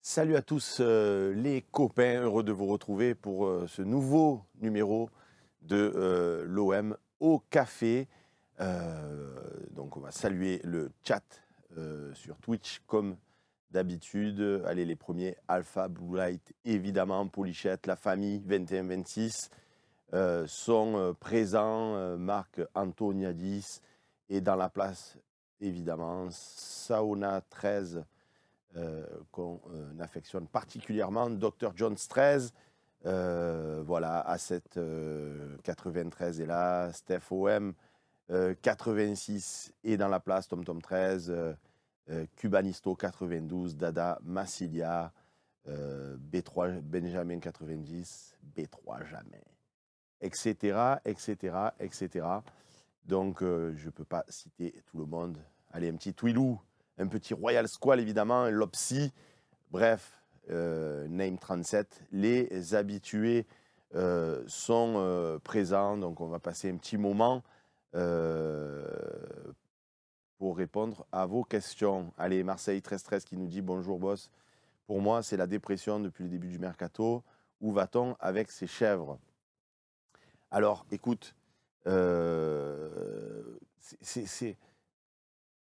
Salut à tous les copains, heureux de vous retrouver pour ce nouveau numéro de l'OM au café. Donc on va saluer le chat sur Twitch comme d'habitude. Allez les premiers, Alpha, Blue Light, évidemment, Polichette, la famille 21-26 sont présents, Marc Antoniadis et dans la place évidemment Sauna 13 qu'on affectionne particulièrement, Dr. John 13, voilà, A7 93 est là, Steph OM 86 est dans la place, TomTom 13, Cubanisto 92, Dada Massilia, B3 Benjamin 90, B3 jamais, etc., etc., etc. Donc, je ne peux pas citer tout le monde. Allez, un petit Twilou, un petit Royal Squall, évidemment, un Lopsy. Bref, Name 37. Les habitués sont présents. Donc, on va passer un petit moment pour répondre à vos questions. Allez, Marseille 13-13 qui nous dit « Bonjour, boss. Pour moi, c'est la dépression depuis le début du mercato. Où va-t-on avec ces chèvres ?» Alors, écoute,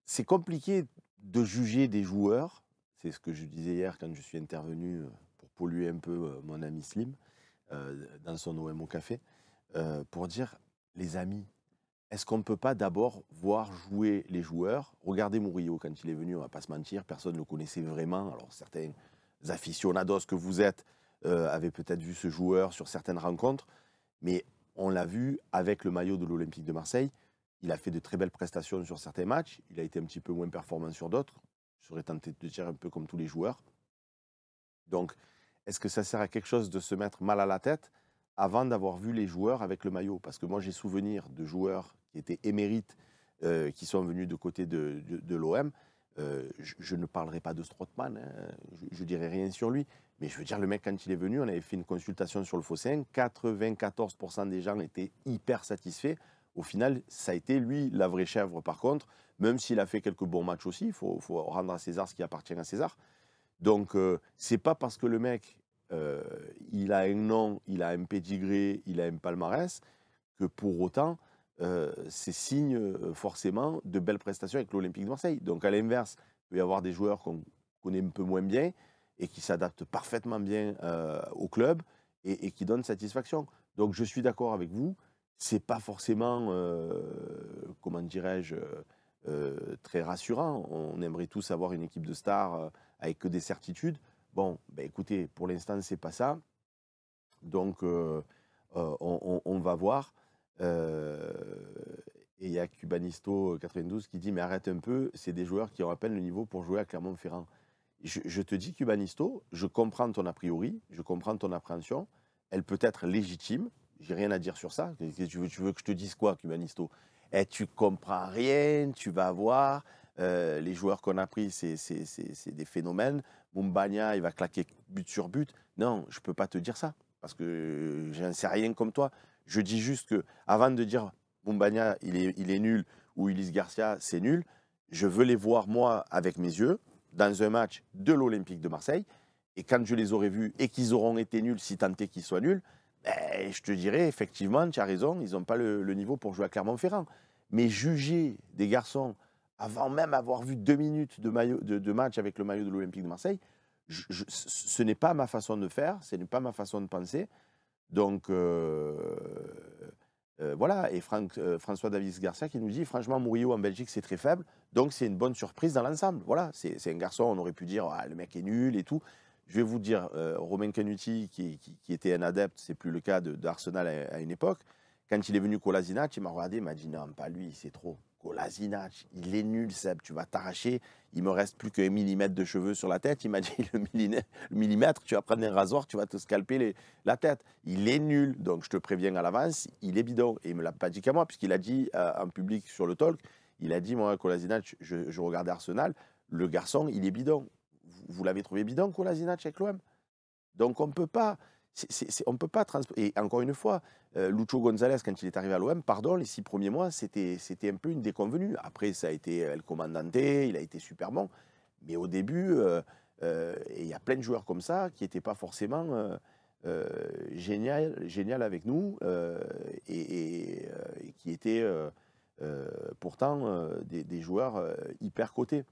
c'est compliqué de juger des joueurs. C'est ce que je disais hier quand je suis intervenu pour polluer un peu mon ami Slim dans son OM au café, pour dire, les amis, est-ce qu'on ne peut pas d'abord voir jouer les joueurs? Regardez Murillo quand il est venu, on ne va pas se mentir, personne ne le connaissait vraiment. Alors certains aficionados que vous êtes avaient peut-être vu ce joueur sur certaines rencontres, mais on l'a vu avec le maillot de l'Olympique de Marseille. Il a fait de très belles prestations sur certains matchs. Il a été un petit peu moins performant sur d'autres. Je serais tenté de dire un peu comme tous les joueurs. Donc, est-ce que ça sert à quelque chose de se mettre mal à la tête avant d'avoir vu les joueurs avec le maillot? Parce que moi, j'ai souvenir de joueurs qui étaient émérites, qui sont venus de côté de l'OM. Je ne parlerai pas de Strootman, hein, je ne dirai rien sur lui. Mais je veux dire, le mec, quand il est venu, on avait fait une consultation sur le Fossin. 94% des gens étaient hyper satisfaits. Au final, ça a été lui la vraie chèvre par contre, même s'il a fait quelques bons matchs aussi, il faut rendre à César ce qui appartient à César. Donc, c'est pas parce que le mec, il a un nom, il a un pédigré, il a un palmarès, que pour autant, c'est signe forcément de belles prestations avec l'Olympique de Marseille. Donc, à l'inverse, il peut y avoir des joueurs qu'on connaît un peu moins bien et qui s'adaptent parfaitement bien au club et qui donnent satisfaction. Donc, je suis d'accord avec vous. C'est pas forcément, comment dirais-je, très rassurant. On aimerait tous avoir une équipe de stars avec que des certitudes. Bon, ben écoutez, pour l'instant, c'est pas ça. Donc, on va voir. Et il y a Cubanisto 92 qui dit « Mais arrête un peu, c'est des joueurs qui ont à peine le niveau pour jouer à Clermont-Ferrand. » Je te dis, Cubanisto, je comprends ton a priori, je comprends ton appréhension. Elle peut être légitime. J'ai rien à dire sur ça. Tu veux que je te dise quoi, Cubanisto? Eh, tu comprends rien, tu vas voir. Les joueurs qu'on a pris, c'est des phénomènes. Mumbagna, il va claquer but sur but. Non, je ne peux pas te dire ça, parce que j'en sais rien comme toi. Je dis juste que, avant de dire Mumbagna, il est nul, ou Ulysse Garcia, c'est nul, je veux les voir, moi, avec mes yeux, dans un match de l'Olympique de Marseille. Et quand je les aurai vus et qu'ils auront été nuls, si tant est qu'ils soient nuls, ben, je te dirais, effectivement, tu as raison, ils n'ont pas le niveau pour jouer à Clermont-Ferrand. Mais juger des garçons avant même avoir vu 2 minutes de match avec le maillot de l'Olympique de Marseille, ce n'est pas ma façon de faire, ce n'est pas ma façon de penser. Donc, voilà. Et François Davis Garcia qui nous dit, franchement, Murillo en Belgique, c'est très faible. Donc, c'est une bonne surprise dans l'ensemble. Voilà, c'est un garçon, on aurait pu dire, ah, le mec est nul et tout. Je vais vous dire, Romain Canuti, qui était un adepte, c'est plus le cas d'Arsenal à une époque, quand il est venu Kolasinac, il m'a regardé, il m'a dit non, pas lui, c'est trop. Kolasinac, il est nul, Seb, tu vas t'arracher. Il me reste plus qu'un millimètre de cheveux sur la tête. Il m'a dit le millimètre, tu vas prendre un rasoir, tu vas te scalper la tête. Il est nul, donc je te préviens à l'avance, il est bidon. Et il ne me l'a pas dit qu'à moi, puisqu'il a dit en public sur le talk, il a dit, moi, Kolasinac, je regardais Arsenal, le garçon, il est bidon. Vous l'avez trouvé bidon, Kolasinac, avec l'OM? Donc on ne peut pas. on ne peut pas et encore une fois, Lucho González, quand il est arrivé à l'OM, pardon, les 6 premiers mois, c'était un peu une déconvenue. Après, ça a été El Comandante, il a été super bon. Mais au début, et il y a plein de joueurs comme ça qui n'étaient pas forcément génial avec nous et qui étaient pourtant des joueurs hyper cotés.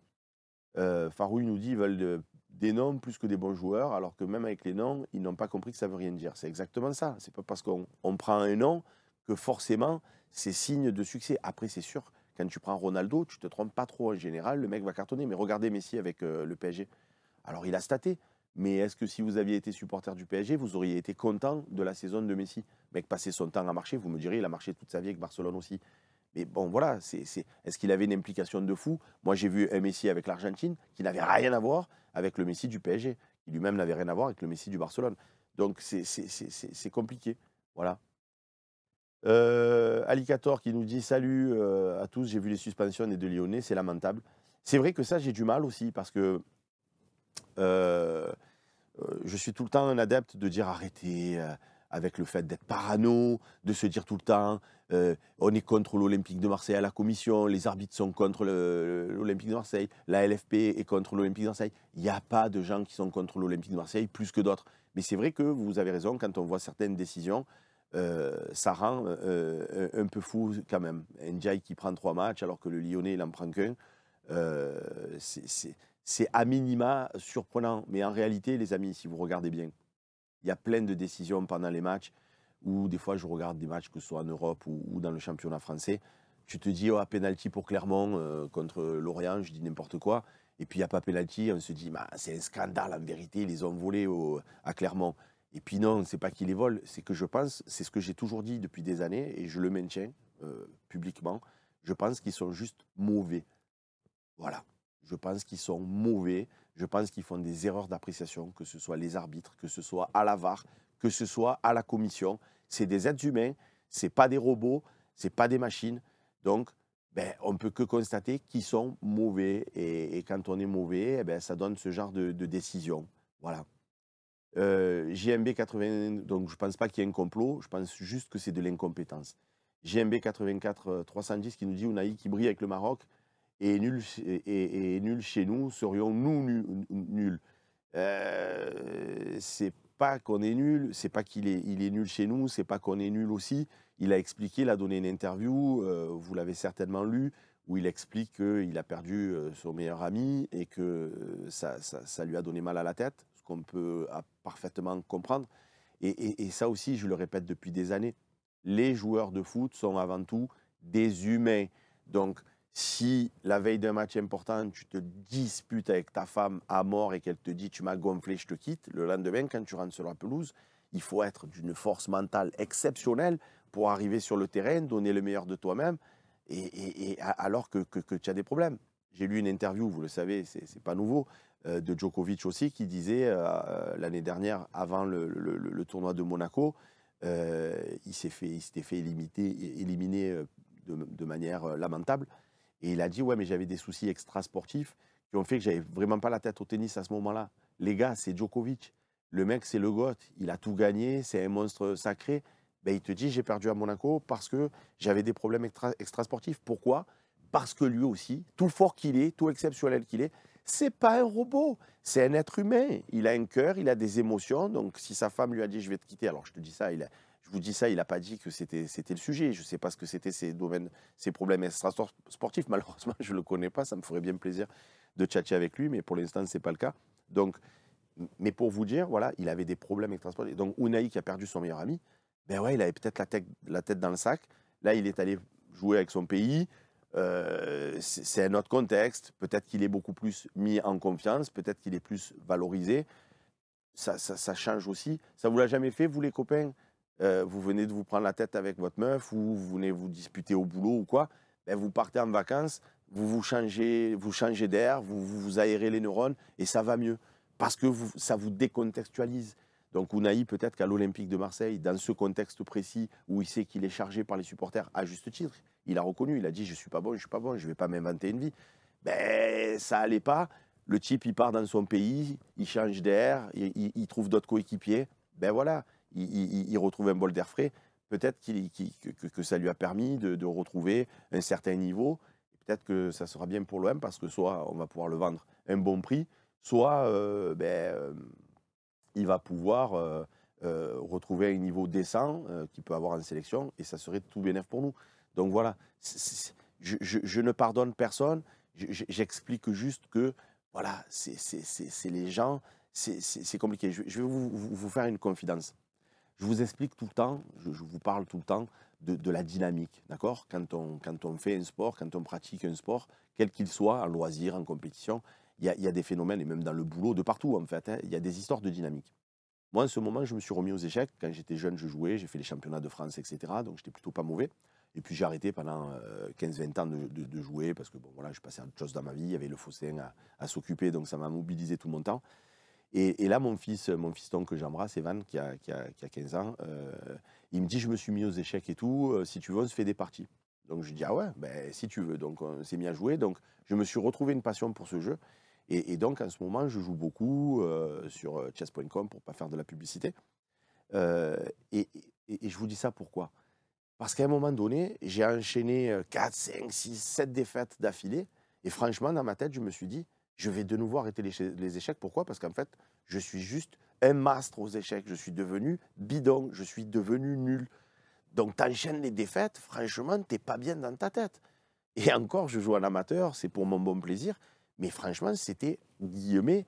Faroui nous dit qu'ils veulent des noms plus que des bons joueurs, alors que même avec les noms, ils n'ont pas compris que ça veut rien dire. C'est exactement ça. C'est pas parce qu'on prend un nom que forcément c'est signe de succès. Après, c'est sûr, quand tu prends Ronaldo, tu te trompes pas trop en général, le mec va cartonner. Mais regardez Messi avec le PSG. Alors il a staté, mais est-ce que si vous aviez été supporter du PSG, vous auriez été content de la saison de Messi? Le mec passait son temps à marcher, vous me direz, il a marché toute sa vie avec Barcelone aussi. Mais bon, voilà, est-ce qu'il avait une implication de fou? Moi, j'ai vu un Messi avec l'Argentine qui n'avait rien à voir avec le Messi du PSG, qui lui-même n'avait rien à voir avec le Messi du Barcelone. Donc, c'est compliqué. Voilà. Alicator qui nous dit salut à tous, j'ai vu les suspensions des deux Lyonnais, c'est lamentable. C'est vrai que ça, j'ai du mal aussi parce que je suis tout le temps un adepte de dire arrêtez avec le fait d'être parano, de se dire tout le temps on est contre l'Olympique de Marseille à la commission, les arbitres sont contre l'Olympique de Marseille, la LFP est contre l'Olympique de Marseille. Il n'y a pas de gens qui sont contre l'Olympique de Marseille plus que d'autres. Mais c'est vrai que vous avez raison, quand on voit certaines décisions, ça rend un peu fou quand même. Ndiaye qui prend 3 matchs alors que le Lyonnais, il n'en prend qu'un. C'est à minima surprenant. Mais en réalité, les amis, si vous regardez bien, il y a plein de décisions pendant les matchs où des fois je regarde des matchs que ce soit en Europe ou dans le championnat français. Tu te dis, oh, penalty pour Clermont contre Lorient, je dis n'importe quoi. Et puis il n'y a pas penalty, on se dit, bah, c'est un scandale en vérité, ils les ont volés à Clermont. Et puis non, c'est pas qu'ils les volent, c'est que je pense, c'est ce que j'ai toujours dit depuis des années et je le maintiens publiquement, je pense qu'ils sont juste mauvais. Voilà. Je pense qu'ils sont mauvais. Je pense qu'ils font des erreurs d'appréciation, que ce soit les arbitres, que ce soit à la VAR, que ce soit à la commission. C'est des êtres humains, ce n'est pas des robots, ce n'est pas des machines. Donc, on ne peut que constater qu'ils sont mauvais. Et quand on est mauvais, ça donne ce genre de décision. Voilà. JMB 80, donc je ne pense pas qu'il y ait un complot, je pense juste que c'est de l'incompétence. JMB 84 310 qui nous dit Ounahi qui brille avec le Maroc et nul chez nous, serions-nous nuls? C'est pas qu'on est nul, c'est pas qu'il est, il est nul chez nous, c'est pas qu'on est nul aussi. Il a expliqué, il a donné une interview, vous l'avez certainement lu, où il explique qu'il a perdu son meilleur ami et que ça lui a donné mal à la tête, ce qu'on peut parfaitement comprendre. Et ça aussi, je le répète depuis des années, les joueurs de foot sont avant tout des humains. Donc, si la veille d'un match important, tu te disputes avec ta femme à mort et qu'elle te dit tu m'as gonflé, je te quitte, le lendemain, quand tu rentres sur la pelouse, il faut être d'une force mentale exceptionnelle pour arriver sur le terrain, donner le meilleur de toi-même, alors que tu as des problèmes. J'ai lu une interview, vous le savez, c'est pas nouveau, de Djokovic aussi, qui disait l'année dernière, avant le tournoi de Monaco, il s'était fait éliminer de manière lamentable. Et il a dit, ouais, mais j'avais des soucis extrasportifs qui ont fait que j'avais vraiment pas la tête au tennis à ce moment-là. Les gars, c'est Djokovic. Le mec, c'est le GOAT. Il a tout gagné, c'est un monstre sacré. Ben, il te dit, j'ai perdu à Monaco parce que j'avais des problèmes extrasportifs. Pourquoi? Parce que lui aussi, tout fort qu'il est, tout exceptionnel qu'il est, c'est pas un robot, c'est un être humain. Il a un cœur, il a des émotions. Donc, si sa femme lui a dit, je vais te quitter, alors je te dis ça, je vous dis ça, il n'a pas dit que c'était le sujet. Je ne sais pas ce que c'était ses problèmes extrasportifs. Malheureusement, je ne le connais pas. Ça me ferait bien plaisir de tchatcher avec lui, mais pour l'instant, ce n'est pas le cas. Donc, mais pour vous dire, voilà, il avait des problèmes extrasportifs. Donc, Ounahi qui a perdu son meilleur ami, ben ouais, il avait peut-être la tête dans le sac. Là, il est allé jouer avec son pays. C'est un autre contexte. Peut-être qu'il est beaucoup plus mis en confiance. Peut-être qu'il est plus valorisé. Ça change aussi. Ça ne vous l'a jamais fait, vous les copains? Vous venez de vous prendre la tête avec votre meuf ou vous venez vous disputer au boulot ou quoi, ben vous partez en vacances, vous changez d'air, vous aérez les neurones et ça va mieux parce que ça vous décontextualise. Donc Ounahi, peut-être qu'à l'Olympique de Marseille, dans ce contexte précis où il sait qu'il est chargé par les supporters à juste titre, il a reconnu, il a dit je suis pas bon, je ne vais pas m'inventer une vie. Ben ça allait pas. Le type, il part dans son pays, il change d'air, il trouve d'autres coéquipiers. ben voilà, il retrouve un bol d'air frais. Peut-être que ça lui a permis de retrouver un certain niveau. Peut-être que ça sera bien pour l'OM parce que soit on va pouvoir le vendre à un bon prix, soit il va pouvoir retrouver un niveau décent qu'il peut avoir en sélection et ça serait tout bénef pour nous. Donc voilà, je ne pardonne personne, j'explique juste que voilà, c'est les gens, c'est compliqué. Je vais vous faire une confidence. Je vous explique tout le temps, je vous parle tout le temps de la dynamique, d'accord, quand on fait un sport, quand on pratique un sport, quel qu'il soit, en loisir, en compétition, il y a des phénomènes, et même dans le boulot, de partout en fait, hein, il y a des histoires de dynamique. Moi, en ce moment, je me suis remis aux échecs. Quand j'étais jeune, je jouais, j'ai fait les championnats de France, etc. Donc, j'étais plutôt pas mauvais. Et puis, j'ai arrêté pendant 15-20 ans de jouer parce que bon, voilà, je passais à autre chose dans ma vie. Il y avait le Fossin à s'occuper, donc ça m'a mobilisé tout mon temps. Et là, mon fiston que j'embrasse, Evan, qui a 15 ans, il me dit, je me suis mis aux échecs et tout, si tu veux, on se fait des parties. Donc je lui dis, ah ouais, ben, si tu veux. Donc on s'est mis à jouer. Donc je me suis retrouvé une passion pour ce jeu. Et donc en ce moment, je joue beaucoup sur chess.com pour ne pas faire de la publicité. Euh, et, et je vous dis ça pourquoi? Parce qu'à un moment donné, j'ai enchaîné 4, 5, 6, 7 défaites d'affilée. Et franchement, dans ma tête, je me suis dit, je vais de nouveau arrêter les échecs. Pourquoi? Parce qu'en fait, je suis juste un mastre aux échecs. Je suis devenu bidon, je suis devenu nul. Donc, tu enchaînes les défaites, franchement, tu n'es pas bien dans ta tête. Et encore, je joue en amateur, c'est pour mon bon plaisir. Mais franchement, c'était, guillemets,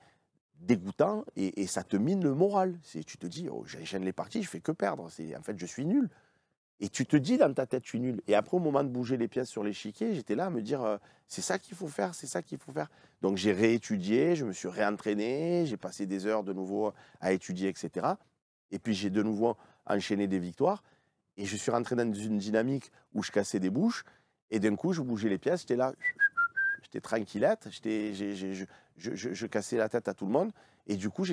dégoûtant et ça te mine le moral. Tu te dis, oh, j'enchaîne les parties, je fais que perdre. En fait, je suis nul. Et tu te dis dans ta tête, je suis nul. Et après, au moment de bouger les pièces sur l'échiquier, j'étais là à me dire, c'est ça qu'il faut faire, c'est ça qu'il faut faire. Donc j'ai réétudié, je me suis réentraîné, j'ai passé des heures de nouveau à étudier, etc. Et puis j'ai de nouveau enchaîné des victoires. Et je suis rentré dans une dynamique où je cassais des bouches. Et d'un coup, je bougeais les pièces, j'étais là, j'étais tranquillette, je cassais la tête à tout le monde. Et du coup,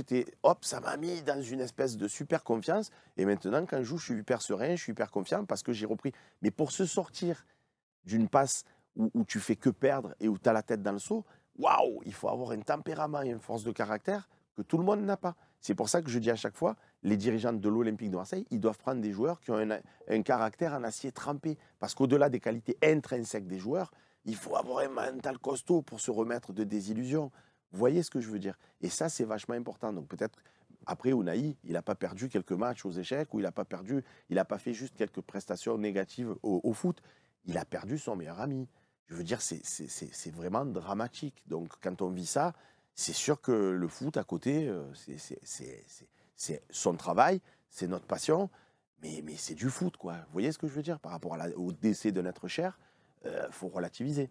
hop, ça m'a mis dans une espèce de super confiance. Et maintenant, quand je joue, je suis hyper serein, je suis hyper confiant parce que j'ai repris. Mais pour se sortir d'une passe où tu fais que perdre et où tu as la tête dans le seau, waouh, il faut avoir un tempérament et une force de caractère que tout le monde n'a pas. C'est pour ça que je dis à chaque fois, les dirigeants de l'Olympique de Marseille, ils doivent prendre des joueurs qui ont un caractère en acier trempé. Parce qu'au-delà des qualités intrinsèques des joueurs, il faut avoir un mental costaud pour se remettre de désillusions. Vous voyez ce que je veux dire? Et ça, c'est vachement important. Donc peut-être, après, Unai, il n'a pas perdu quelques matchs aux échecs, ou il n'a pas perdu, il n'a pas fait juste quelques prestations négatives au foot. Il a perdu son meilleur ami. Je veux dire, c'est vraiment dramatique. Donc quand on vit ça, c'est sûr que le foot à côté, c'est son travail, c'est notre passion, mais c'est du foot, quoi. Vous voyez ce que je veux dire? Par rapport au décès de notre cher, faut relativiser.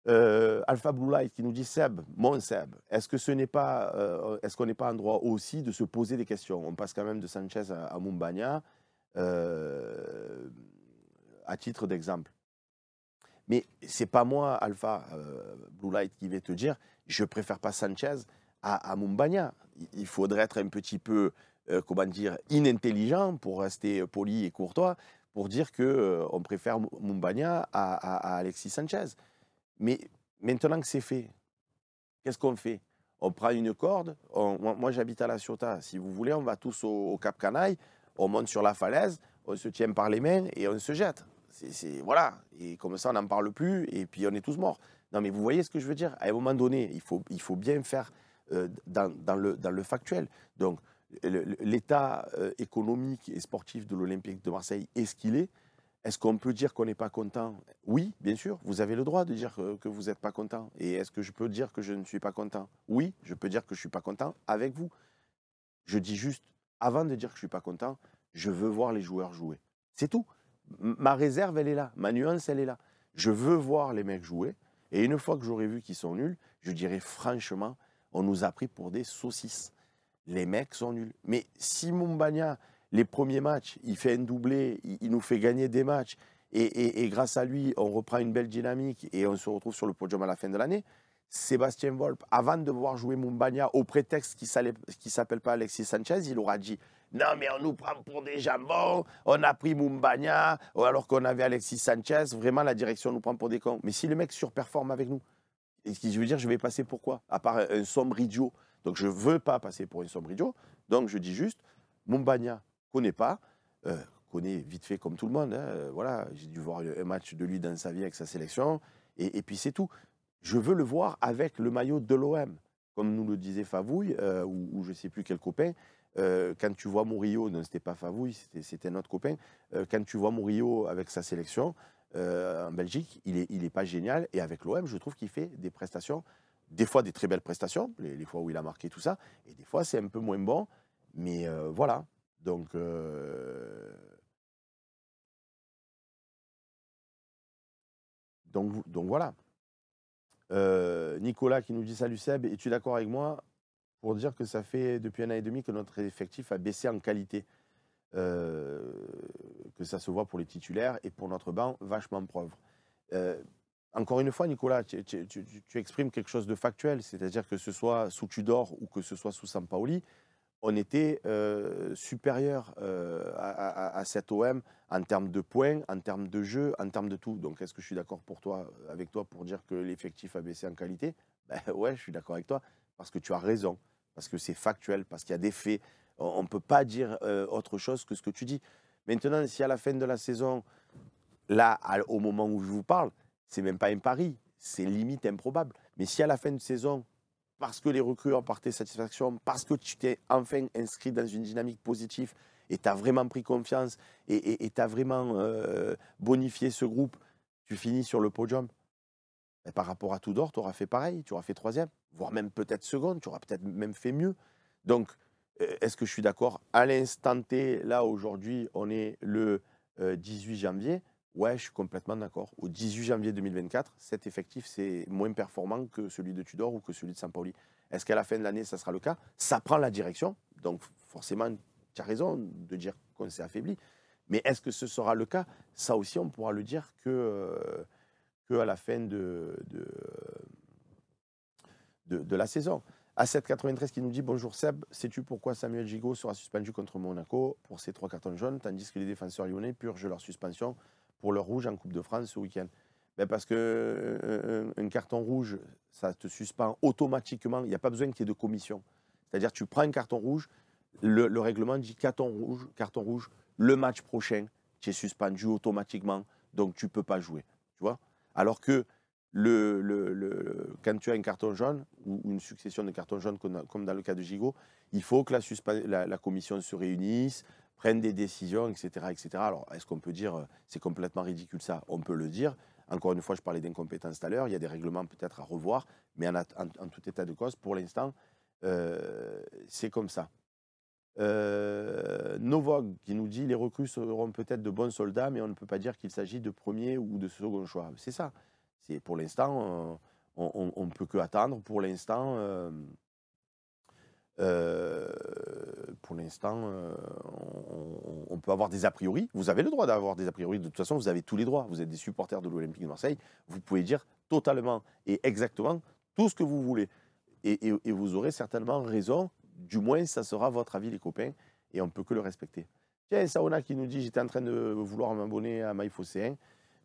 Alpha Blue Light qui nous dit Seb, mon Seb, est-ce qu'on n'est pas en droit aussi de se poser des questions? On passe quand même de Sanchez à Mumbagna, à titre d'exemple. Mais c'est pas moi, Alpha Blue Light, qui vais te dire je préfère pas Sanchez à Mumbagna. Il faudrait être un petit peu, comment dire, inintelligent pour rester poli et courtois pour dire que on préfère Mumbagna à Alexis Sanchez. Mais maintenant que c'est fait, qu'est-ce qu'on fait? On prend une corde, moi j'habite à La Ciotat, si vous voulez, on va tous au Cap Canaille, on monte sur la falaise, on se tient par les mains et on se jette. Voilà, et comme ça on n'en parle plus et puis on est tous morts. Non mais vous voyez ce que je veux dire? À un moment donné, il faut bien faire dans le factuel. Donc l'état économique et sportif de l'Olympique de Marseille est ce qu'il est. Est-ce qu'on peut dire qu'on n'est pas content? Oui, bien sûr, vous avez le droit de dire que vous n'êtes pas content. Et est-ce que je peux dire que je ne suis pas content? Oui, je peux dire que je ne suis pas content avec vous. Je dis juste, avant de dire que je ne suis pas content, je veux voir les joueurs jouer. C'est tout. Ma réserve, elle est là. Ma nuance, elle est là. Je veux voir les mecs jouer. Et une fois que j'aurai vu qu'ils sont nuls, je dirais franchement, on nous a pris pour des saucisses. Les mecs sont nuls. Mais si Mumbagna, les premiers matchs, il fait un doublé, il nous fait gagner des matchs, et grâce à lui, on reprend une belle dynamique et on se retrouve sur le podium à la fin de l'année, Sébastien Volpe, avant de voir jouer Mumbagna, au prétexte qu'il ne s'appelle pas Alexis Sanchez, il aura dit « Non, mais on nous prend pour des jambons, on a pris Mumbagna, alors qu'on avait Alexis Sanchez, vraiment la direction nous prend pour des cons. » Mais si le mec surperforme avec nous, je veux dire, je vais passer pour quoi? À part un sombre idiot. Donc je ne veux pas passer pour un sombre idiot. Donc je dis juste, Mombagna, connaît pas, connaît vite fait comme tout le monde. Hein, voilà, j'ai dû voir un match de lui dans sa vie avec sa sélection, et puis c'est tout. Je veux le voir avec le maillot de l'OM, comme nous le disait Favouille, ou je ne sais plus quel copain. Quand tu vois Murillo, non, c'était pas Favouille, c'était un autre copain. Quand tu vois Murillo avec sa sélection en Belgique, il est pas génial. Et avec l'OM, je trouve qu'il fait des prestations, des fois des très belles prestations, les fois où il a marqué tout ça, et des fois c'est un peu moins bon. Mais voilà. Donc, donc voilà. Nicolas qui nous dit salut Seb, es-tu d'accord avec moi pour dire que ça fait depuis un an et demi que notre effectif a baissé en qualité, euh, que ça se voit pour les titulaires et pour notre banc vachement pauvre. Euh, Encore une fois, Nicolas, tu exprimes quelque chose de factuel, c'est-à-dire que ce soit sous Tudor ou que ce soit sous Sampaoli, on était supérieur à cet OM en termes de points, en termes de jeu, en termes de tout. Donc, est-ce que je suis d'accord avec toi pour dire que l'effectif a baissé en qualité? Ben ouais, je suis d'accord avec toi, parce que tu as raison, parce que c'est factuel, parce qu'il y a des faits. On ne peut pas dire autre chose que ce que tu dis. Maintenant, si à la fin de la saison, là, au moment où je vous parle, c'est même pas un pari, c'est limite improbable. Mais si à la fin de saison, parce que les recrues ont porté satisfaction, parce que tu t'es enfin inscrit dans une dynamique positive et tu as vraiment pris confiance et tu as vraiment bonifié ce groupe, tu finis sur le podium. Et par rapport à Tudor, tu auras fait pareil, tu auras fait troisième, voire même peut-être seconde, tu auras peut-être même fait mieux. Donc, est-ce que je suis d'accord? À l'instant T, là, aujourd'hui, on est le 18 janvier. Ouais, je suis complètement d'accord. Au 18 janvier 2024, cet effectif, c'est moins performant que celui de Tudor ou que celui de Sampaoli. Est-ce qu'à la fin de l'année, ça sera le cas? Ça prend la direction. Donc, forcément, tu as raison de dire qu'on s'est affaibli. Mais est-ce que ce sera le cas? Ça aussi, on pourra le dire que à la fin de la saison. A793 qui nous dit bonjour Seb, sais-tu pourquoi Samuel Gigot sera suspendu contre Monaco pour ses 3 cartons jaunes, tandis que les défenseurs lyonnais purgent leur suspension pour leur rouge en Coupe de France ce week-end? Ben parce que un carton rouge, ça te suspend automatiquement, il n'y a pas besoin qu'il y ait de commission. C'est-à-dire tu prends un carton rouge, le règlement dit carton rouge, le match prochain, tu es suspendu automatiquement, donc tu ne peux pas jouer. Tu vois? Alors que quand tu as un carton jaune ou une succession de cartons jaunes comme dans le cas de Gigot, il faut que la commission se réunisse, prenne des décisions, etc. etc. Alors, est-ce qu'on peut dire c'est complètement ridicule ça? On peut le dire. Encore une fois, je parlais d'incompétence tout à l'heure. Il y a des règlements peut-être à revoir, mais en tout état de cause, pour l'instant, c'est comme ça. Novog qui nous dit les recrues seront peut-être de bons soldats, mais on ne peut pas dire qu'il s'agit de premier ou de second choix. C'est ça. C'est pour l'instant, on ne peut que attendre. Euh, pour l'instant, on peut avoir des a priori. Vous avez le droit d'avoir des a priori. De toute façon, vous avez tous les droits. Vous êtes des supporters de l'Olympique de Marseille. Vous pouvez dire totalement et exactement tout ce que vous voulez. Et vous aurez certainement raison. Du moins, ça sera votre avis, les copains. Et on ne peut que le respecter. Tiens, Saona qui nous dit j'étais en train de vouloir m'abonner à MyFocéen.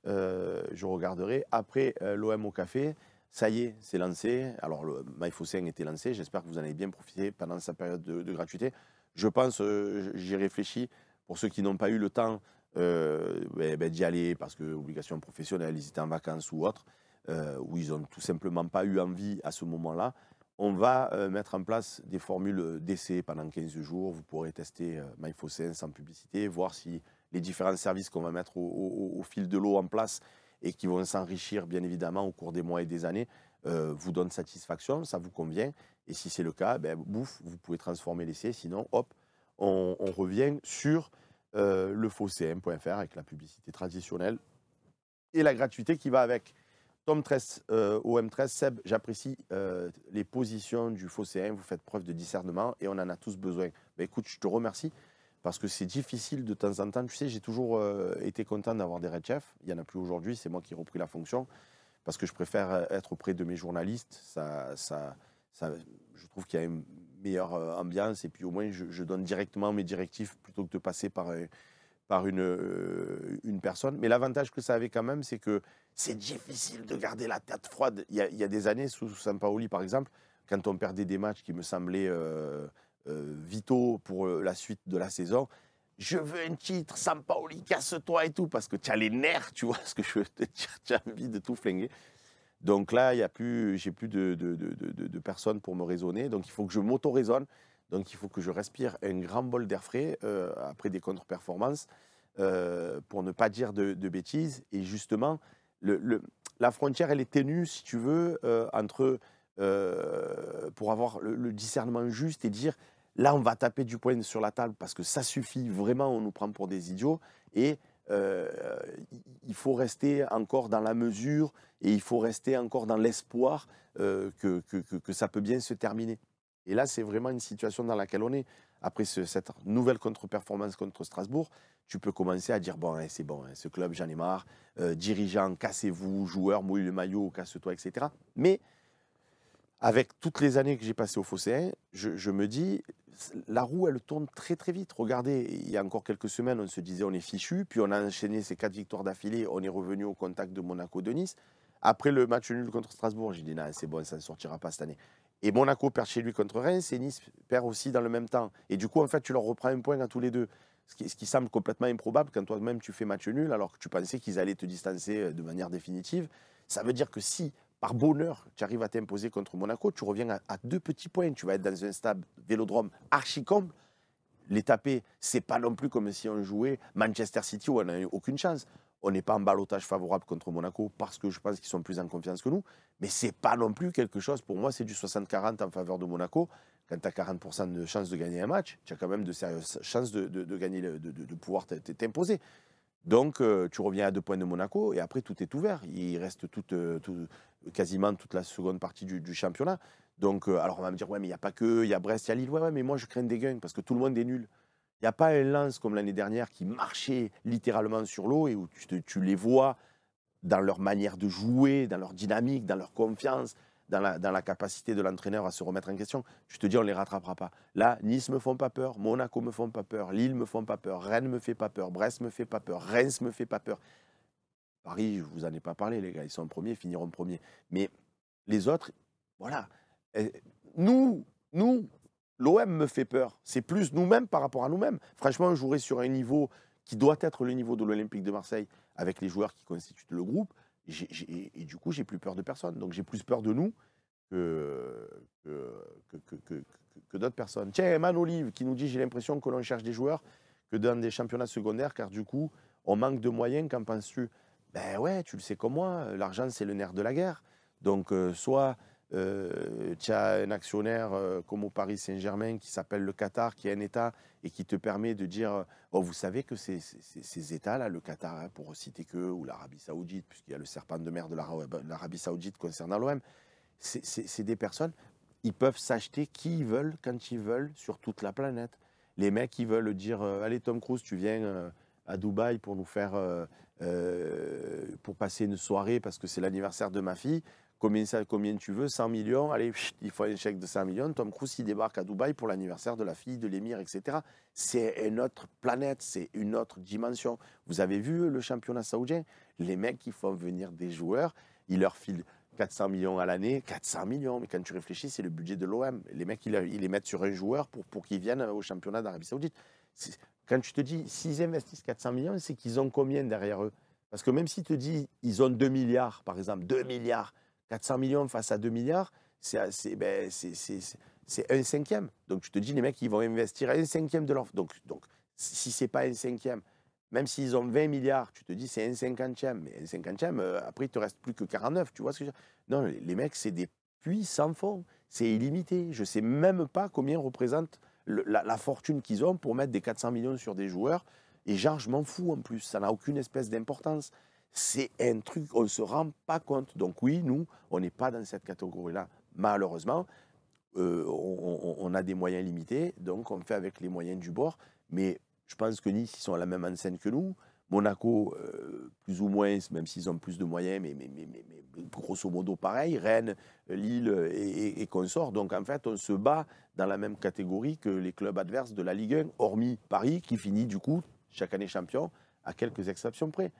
Je regarderai. Après l'OM au café, ça y est, c'est lancé. Alors, le MyFocéen était lancé. J'espère que vous en avez bien profité pendant sa période de gratuité. Je pense, j'y réfléchis, pour ceux qui n'ont pas eu le temps d'y aller parce que obligation professionnelle, ils étaient en vacances ou autre, ou ils n'ont tout simplement pas eu envie à ce moment-là. On va mettre en place des formules d'essai pendant 15 jours. Vous pourrez tester MyFocéen sans publicité, voir si les différents services qu'on va mettre au fil de l'eau en place et qui vont s'enrichir bien évidemment au cours des mois et des années vous donnent satisfaction, ça vous convient. Et si c'est le cas, ben, bouf, vous pouvez transformer l'essai. Sinon, hop, on revient sur lefocm.fr avec la publicité traditionnelle et la gratuité qui va avec. Tom 13, OM13, Seb, j'apprécie les positions du Phocéen, vous faites preuve de discernement et on en a tous besoin. Ben, écoute, je te remercie parce que c'est difficile de temps en temps. Tu sais, j'ai toujours été content d'avoir des red chefs. Il n'y en a plus aujourd'hui, c'est moi qui ai repris la fonction parce que je préfère être auprès de mes journalistes. Je trouve qu'il y a une meilleure ambiance et puis au moins je donne directement mes directives plutôt que de passer par une personne. Mais l'avantage que ça avait quand même, c'est que c'est difficile de garder la tête froide. Il y a des années, sous Sampaoli par exemple, quand on perdait des matchs qui me semblaient vitaux pour la suite de la saison. Je veux un titre, Sampaoli, casse-toi et tout, parce que tu as les nerfs, tu vois ce que je veux te dire, tu as envie de tout flinguer. Donc là, j'ai plus de personnes pour me raisonner. Donc il faut que je m'auto-raisonne. Donc il faut que je respire un grand bol d'air frais après des contre-performances pour ne pas dire de bêtises. Et justement, la frontière, elle est ténue, si tu veux, entre pour avoir le discernement juste et dire là, on va taper du poing sur la table parce que ça suffit, vraiment, on nous prend pour des idiots. Et euh, il faut rester encore dans la mesure et il faut rester encore dans l'espoir que ça peut bien se terminer. Et là, c'est vraiment une situation dans laquelle on est. Après cette nouvelle contre-performance contre Strasbourg, tu peux commencer à dire, bon, c'est bon, ce club, j'en ai marre. Dirigeants, cassez-vous, joueurs, mouille le maillot, casse-toi, etc. Mais avec toutes les années que j'ai passées au Phocéen, je me dis, la roue, elle tourne très très vite. Regardez, il y a encore quelques semaines, on se disait on est fichu, puis on a enchaîné ces 4 victoires d'affilée, on est revenu au contact de Monaco de Nice. Après le match nul contre Strasbourg, j'ai dit non, c'est bon, ça ne sortira pas cette année. Et Monaco perd chez lui contre Reims, et Nice perd aussi dans le même temps. Et du coup, en fait, tu leur reprends un point à tous les deux. Ce qui semble complètement improbable quand toi-même tu fais match nul alors que tu pensais qu'ils allaient te distancer de manière définitive. Ça veut dire que si par bonheur, tu arrives à t'imposer contre Monaco, tu reviens à 2 petits points. Tu vas être dans un stade vélodrome archi comble. Les taper, c'est pas non plus comme si on jouait Manchester City où on n'a eu aucune chance. On n'est pas en ballottage favorable contre Monaco parce que je pense qu'ils sont plus en confiance que nous. Mais c'est pas non plus quelque chose, pour moi, c'est du 60-40 en faveur de Monaco. Quand tu as 40% de chances de gagner un match, tu as quand même de sérieuses chances de gagner, de pouvoir t'imposer. Donc, tu reviens à 2 points de Monaco et après, tout est ouvert. Il reste quasiment toute la seconde partie du championnat. Donc, alors on va me dire, ouais, mais il n'y a pas que, il y a Brest, il y a Lille. Ouais, ouais, mais moi, je crains des gains parce que tout le monde est nul. Il n'y a pas un Lens comme l'année dernière qui marchait littéralement sur l'eau et où tu les vois dans leur manière de jouer, dans leur dynamique, dans leur confiance, dans la capacité de l'entraîneur à se remettre en question. Je te dis, on ne les rattrapera pas. Là, Nice me font pas peur, Monaco me font pas peur, Lille me font pas peur, Rennes me fait pas peur, Brest me fait pas peur, Reims me fait pas peur. Paris, je vous en ai pas parlé, les gars, ils sont premiers, finiront premiers. Mais les autres, voilà. Euh, nous, l'OM me fait peur. C'est plus nous-mêmes par rapport à nous-mêmes. Franchement, on jouerait sur un niveau qui doit être le niveau de l'Olympique de Marseille avec les joueurs qui constituent le groupe. Et du coup, j'ai plus peur de personne. Donc, j'ai plus peur de nous que, que, que d'autres personnes. Tiens, Eman Olive qui nous dit j'ai l'impression que l'on cherche des joueurs que dans des championnats secondaires, car du coup, on manque de moyens. Qu'en penses-tu? Ben ouais, tu le sais comme moi, l'argent, c'est le nerf de la guerre. Donc, soit tu as un actionnaire comme au Paris Saint-Germain qui s'appelle le Qatar, qui est un État et qui te permet de dire oh, vous savez que ces États-là, le Qatar, hein, pour citer que, ou l'Arabie Saoudite, puisqu'il y a le serpent de mer de l'Arabie Saoudite concernant l'OM, c'est des personnes, ils peuvent s'acheter qui ils veulent, quand ils veulent, sur toute la planète. Les mecs, ils veulent dire allez, Tom Cruise, tu viens à Dubaï pour nous faire. Pour passer une soirée parce que c'est l'anniversaire de ma fille. Combien tu veux? 100 millions. Allez, il faut un chèque de 100 millions. Tom Cruise, il débarque à Dubaï pour l'anniversaire de la fille de l'émir, etc. C'est une autre planète, c'est une autre dimension. Vous avez vu le championnat saoudien? Les mecs qui font venir des joueurs, ils leur filent 400 millions à l'année. 400 millions, mais quand tu réfléchis, c'est le budget de l'OM. Les mecs, ils les mettent sur un joueur pour qu'ils viennent au championnat d'Arabie Saoudite. Quand tu te dis, s'ils investissent 400 millions, c'est qu'ils ont combien derrière eux? Parce que même s'ils te disent, ils ont 2 milliards, par exemple, 2 milliards, 400 millions face à 2 milliards, c'est un cinquième. Donc tu te dis, les mecs, ils vont investir un cinquième de leur... Donc si ce n'est pas un cinquième, même s'ils ont 20 milliards, tu te dis, c'est un cinquantième. Mais un cinquantième, après, il ne te reste plus que 49. Tu vois ce que je veux dire? Non, les mecs, c'est des puits sans fond. C'est illimité. Je ne sais même pas combien représente la fortune qu'ils ont pour mettre des 400 millions sur des joueurs. Et genre, je m'en fous en plus. Ça n'a aucune espèce d'importance. C'est un truc, on ne se rend pas compte. Donc oui, nous, on n'est pas dans cette catégorie-là. Malheureusement, on a des moyens limités. Donc on fait avec les moyens du bord. Mais je pense que Nice, ils sont à la même enseigne que nous. Monaco, plus ou moins, même s'ils ont plus de moyens, mais grosso modo pareil. Rennes, Lille et consorts. Donc en fait, on se bat dans la même catégorie que les clubs adverses de la Ligue 1, hormis Paris, qui finit du coup chaque année champion, à quelques exceptions près.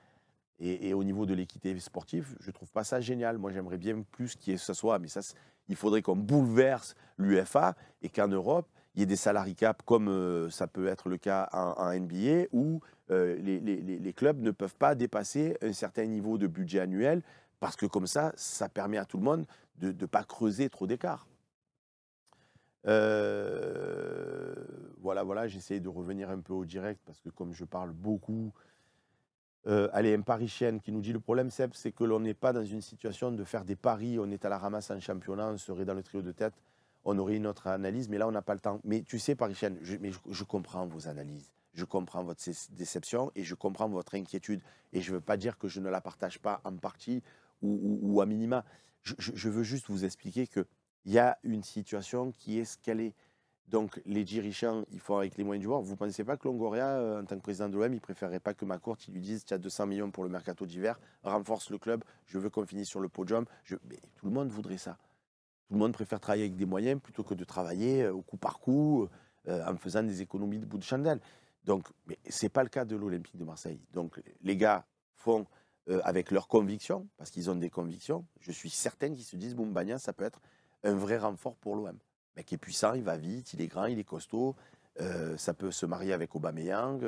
Et au niveau de l'équité sportive, je ne trouve pas ça génial. Moi, j'aimerais bien plus qu'il y ait ce soit, mais ça, il faudrait qu'on bouleverse l'UEFA et qu'en Europe, il y ait des salary cap comme ça peut être le cas en NBA, où les clubs ne peuvent pas dépasser un certain niveau de budget annuel, parce que comme ça permet à tout le monde de ne pas creuser trop d'écart. Voilà, j'essaie de revenir un peu au direct, parce que comme je parle beaucoup, allez, un Parisien qui nous dit: «Le problème, Seb, c'est que l'on n'est pas dans une situation de faire des paris, on est à la ramasse en championnat, on serait dans le trio de tête, on aurait une autre analyse, mais là, on n'a pas le temps». Mais tu sais, Parisien, je comprends vos analyses, je comprends votre déception et je comprends votre inquiétude, et je ne veux pas dire que je ne la partage pas en partie ou à minima. Je veux juste vous expliquer qu'il y a une situation qui est ce qu'elle est. Donc, les dirigeants, ils font avec les moyens du bord. Vous ne pensez pas que Longoria, en tant que président de l'OM, il ne préférerait pas que McCourt il lui dise: tu as 200 millions pour le mercato d'hiver, renforce le club, je veux qu'on finisse sur le podium. Mais tout le monde voudrait ça. Tout le monde préfère travailler avec des moyens plutôt que de travailler au coup par coup, en faisant des économies de bout de chandelle. Donc, mais ce n'est pas le cas de l'Olympique de Marseille. Donc, les gars font avec leurs convictions, parce qu'ils ont des convictions. Je suis certain qu'ils se disent: Moumbagna, ça peut être un vrai renfort pour l'OM. Le mec est puissant, il va vite, il est grand, il est costaud. Ça peut se marier avec Aubameyang,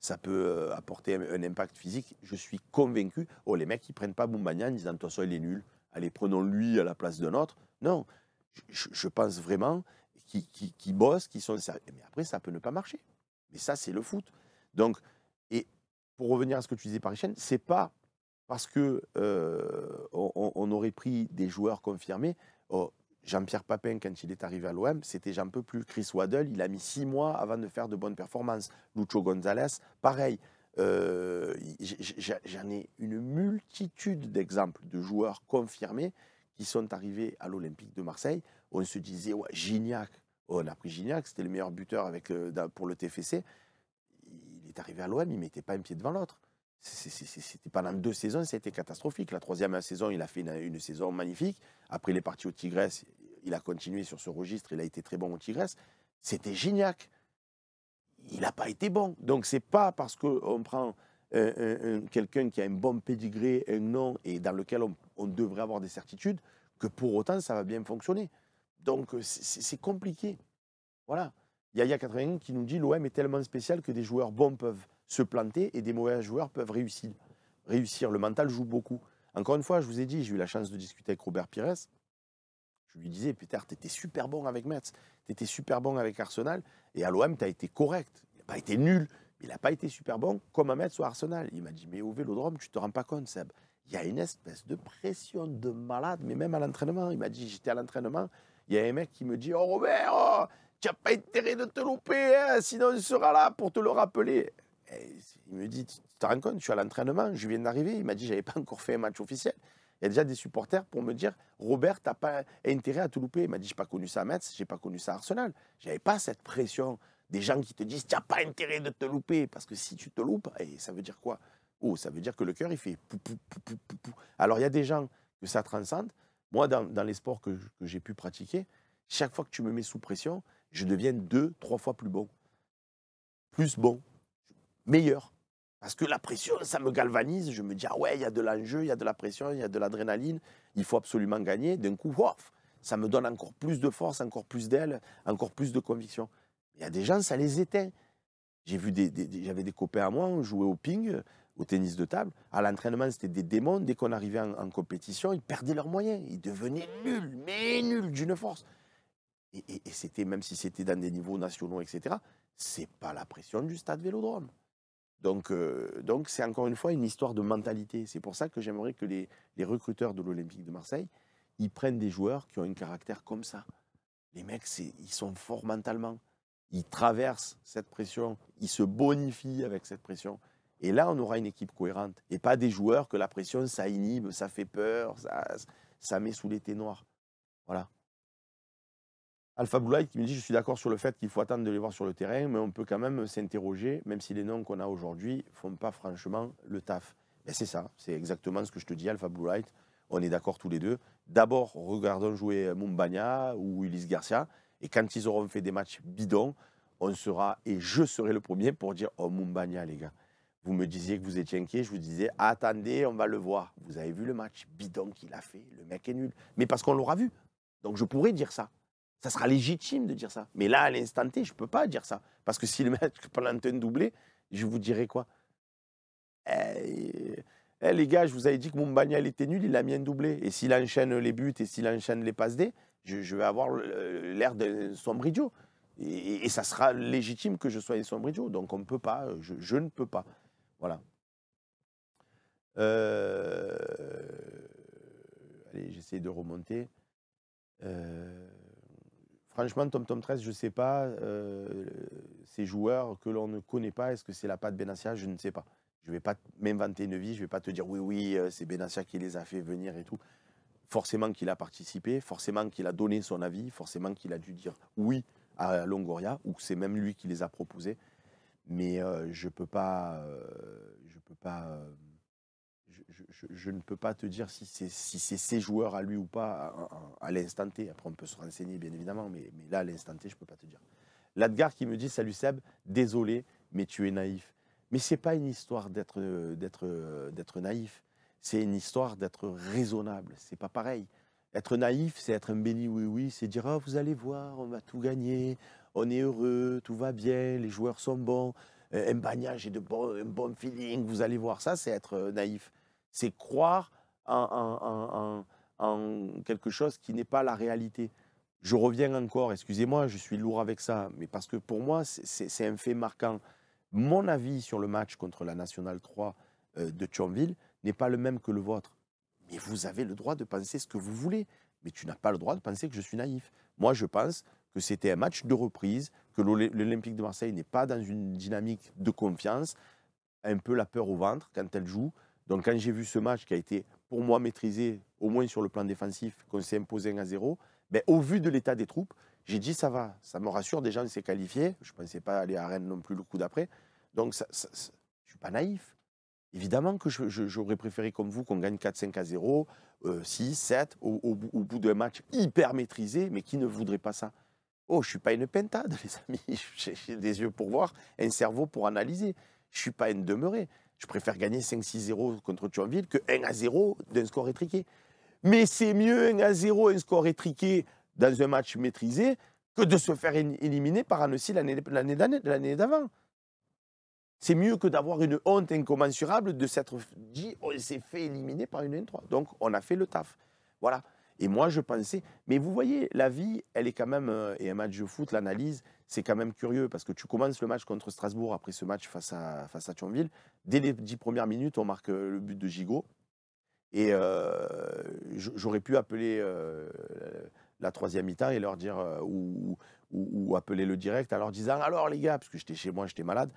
ça peut apporter un impact physique. Je suis convaincu. Oh, les mecs, ils ne prennent pas Moumbagna en disant: de toute façon, il est nul. Allez, prenons-lui à la place d'un autre. Non, je pense vraiment qu'ils bossent, qu'ils sont sérieux. Mais après, ça peut ne pas marcher. Mais ça, c'est le foot. Donc, et pour revenir à ce que tu disais, Paris-Chaîne, c'est pas parce que on aurait pris des joueurs confirmés. Oh, Jean-Pierre Papin, quand il est arrivé à l'OM, c'était j'en peux plus. Chris Waddle, il a mis 6 mois avant de faire de bonnes performances. Lucho Gonzalez, pareil. J'en ai une multitude d'exemples de joueurs confirmés qui sont arrivés à l'Olympique de Marseille. On se disait: ouais, Gignac. On a pris Gignac, c'était le meilleur buteur pour le TFC. Il est arrivé à l'OM, il ne mettait pas un pied devant l'autre. C'était pendant 2 saisons, ça a été catastrophique. La 3e saison, il a fait une saison magnifique. Après, il est parti au Tigres, il a continué sur ce registre, il a été très bon au Tigres. C'était Gignac. Il n'a pas été bon. Donc, ce n'est pas parce qu'on prend quelqu'un qui a un bon pédigré, un nom, et dans lequel on devrait avoir des certitudes, que pour autant, ça va bien fonctionner. Donc, c'est compliqué. Voilà. Yaya 81 qui nous dit: l'OM est tellement spécial que des joueurs bons peuvent se planter et des mauvais joueurs peuvent réussir. Le mental joue beaucoup. Encore une fois, je vous ai dit, j'ai eu la chance de discuter avec Robert Pires. Je lui disais: Peter, tu étais super bon avec Metz, tu étais super bon avec Arsenal, et à l'OM, tu as été correct. Il n'a pas été nul, mais il n'a pas été super bon comme à Metz ou à Arsenal. Il m'a dit: mais au Vélodrome, tu ne te rends pas compte, Seb. Il y a une espèce de pression de malade, mais même à l'entraînement. Il m'a dit: j'étais à l'entraînement, il y a un mec qui me dit: oh Robert, oh, tu n'as pas intérêt de te louper, hein, sinon on sera là pour te le rappeler. Et il me dit: tu te rends compte, je suis à l'entraînement, je viens d'arriver. Il m'a dit: j'avais pas encore fait un match officiel. Il y a déjà des supporters pour me dire: Robert, tu n'as pas intérêt à te louper. Il m'a dit: je n'ai pas connu ça à Metz, je n'ai pas connu ça à Arsenal. Je n'avais pas cette pression des gens qui te disent: tu n'as pas intérêt de te louper. Parce que si tu te loupes, ça veut dire quoi? Oh, ça veut dire que le cœur, il fait pou, pou, pou, pou, pou, pou. Alors, il y a des gens que ça transcende. Moi, dans les sports que j'ai pu pratiquer, chaque fois que tu me mets sous pression, je deviens 2, 3 fois plus bon. Plus bon. Meilleur. Parce que la pression, ça me galvanise. Je me dis: ah ouais, il y a de l'enjeu, il y a de la pression, il y a de l'adrénaline. Il faut absolument gagner. D'un coup, ça me donne encore plus de force, encore plus d'aile, encore plus de conviction. Il y a des gens, ça les éteint. J'ai vu j'avais des copains à moi, on jouait au ping, au tennis de table. À l'entraînement, c'était des démons. Dès qu'on arrivait en compétition, ils perdaient leurs moyens. Ils devenaient nuls, mais nuls d'une force. Et c'était, même si c'était dans des niveaux nationaux, etc., c'est pas la pression du stade Vélodrome. Donc, c'est encore une fois une histoire de mentalité. C'est pour ça que j'aimerais que les recruteurs de l'Olympique de Marseille, ils prennent des joueurs qui ont un caractère comme ça. Les mecs, ils sont forts mentalement. Ils traversent cette pression. Ils se bonifient avec cette pression. Et là, on aura une équipe cohérente. Et pas des joueurs que la pression, ça inhibe, ça fait peur, ça met sous les noirs. Voilà. Alpha Blue Light qui me dit: je suis d'accord sur le fait qu'il faut attendre de les voir sur le terrain, mais on peut quand même s'interroger, même si les noms qu'on a aujourd'hui ne font pas franchement le taf. Ben c'est ça, c'est exactement ce que je te dis, Alpha Blue Light. On est d'accord tous les deux. D'abord, regardons jouer Moumbagna ou Ulysse Garcia, et quand ils auront fait des matchs bidons, on sera, et je serai le premier pour dire: oh Moumbagna, les gars, vous me disiez que vous étiez inquiet, je vous disais: attendez, on va le voir. Vous avez vu le match bidon qu'il a fait, le mec est nul. Mais parce qu'on l'aura vu. Donc je pourrais dire ça. Ça sera légitime de dire ça. Mais là, à l'instant T, je ne peux pas dire ça. Parce que si le match plante un doublé, je vous dirai quoi? Eh, les gars, je vous avais dit que Moumbagna il était nul, il a mis un doublé. Et s'il enchaîne les buts et s'il enchaîne les passes D, je vais avoir l'air d'un sombre idiot. Et ça sera légitime que je sois un sombre idiot. Donc on ne peut pas, je ne peux pas. Voilà. Allez, j'essaie de remonter. Franchement, Tom 13, je ne sais pas. Ces joueurs que l'on ne connaît pas, est-ce que c'est la patte Benassia? Je ne sais pas. Je ne vais pas m'inventer une vie, je ne vais pas te dire oui, c'est Benassia qui les a fait venir et tout. Forcément qu'il a participé, forcément qu'il a donné son avis, forcément qu'il a dû dire oui à Longoria, ou que c'est même lui qui les a proposés. Mais je ne peux pas te dire si c'est ses joueurs à lui ou pas à l'instant T. Après, on peut se renseigner, bien évidemment, mais là, à l'instant T, je ne peux pas te dire. Ladgar qui me dit « Salut Seb, désolé, mais tu es naïf ». Mais ce n'est pas une histoire d'être naïf. C'est une histoire d'être raisonnable. C'est pas pareil. Être naïf, c'est être un béni oui-oui, c'est dire « Oh, vous allez voir, on va tout gagner, on est heureux, tout va bien, les joueurs sont bons, Mbagna, j'ai un bon feeling, vous allez voir ». Ça, c'est être naïf. C'est croire en quelque chose qui n'est pas la réalité. Je reviens encore, excusez-moi, je suis lourd avec ça, mais parce que pour moi, c'est un fait marquant. Mon avis sur le match contre la Nationale 3 de Thionville n'est pas le même que le vôtre. Mais vous avez le droit de penser ce que vous voulez. Mais tu n'as pas le droit de penser que je suis naïf. Moi, je pense que c'était un match de reprise, que l'Olympique de Marseille n'est pas dans une dynamique de confiance, un peu la peur au ventre quand elle joue. Donc quand j'ai vu ce match qui a été pour moi maîtrisé, au moins sur le plan défensif, qu'on s'est imposé 1-0, ben, au vu de l'état des troupes, j'ai dit ça va, ça me rassure, déjà on s'est qualifié, je ne pensais pas aller à Rennes non plus le coup d'après, donc je ne suis pas naïf. Évidemment que j'aurais préféré comme vous qu'on gagne 4-5-0, 6, 7, au bout d'un match hyper maîtrisé, mais qui ne voudrait pas ça? Oh, je ne suis pas une pintade, les amis, j'ai des yeux pour voir, un cerveau pour analyser. Je ne suis pas une demeurée. Je préfère gagner 5-6-0 contre Thionville que 1-0 d'un score étriqué. Mais c'est mieux 1-0, un score étriqué dans un match maîtrisé que de se faire éliminer par Annecy l'année d'avant. C'est mieux que d'avoir une honte incommensurable de s'être dit on s'est fait éliminer par une N3. Donc on a fait le taf. Voilà. Et moi je pensais, mais vous voyez, la vie, elle est quand même, et un match de foot, l'analyse, c'est quand même curieux parce que tu commences le match contre Strasbourg après ce match face à Thionville. Dès les 10 premières minutes, on marque le but de Gigot. Et j'aurais pu appeler la troisième mi-temps et leur dire, ou appeler le direct en leur disant alors les gars, parce que j'étais chez moi, j'étais malade,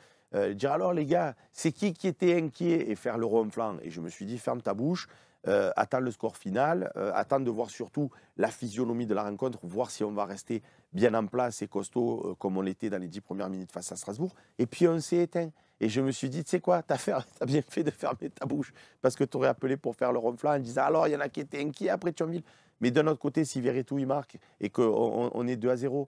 dire alors les gars, c'est qui était inquiet et faire le ronflant. Et je me suis dit ferme ta bouche, attends le score final, attends de voir surtout la physionomie de la rencontre, voir si on va rester bien en place et costaud comme on l'était dans les 10 premières minutes face à Strasbourg. Et puis on s'est éteint. Et je me suis dit, tu sais quoi, t'as bien fait de fermer ta bouche parce que tu aurais appelé pour faire le ronflant en disant alors il y en a qui étaient inquiets après Thionville. Mais d'un autre côté, si Verretou il marque et qu'on est 2-0,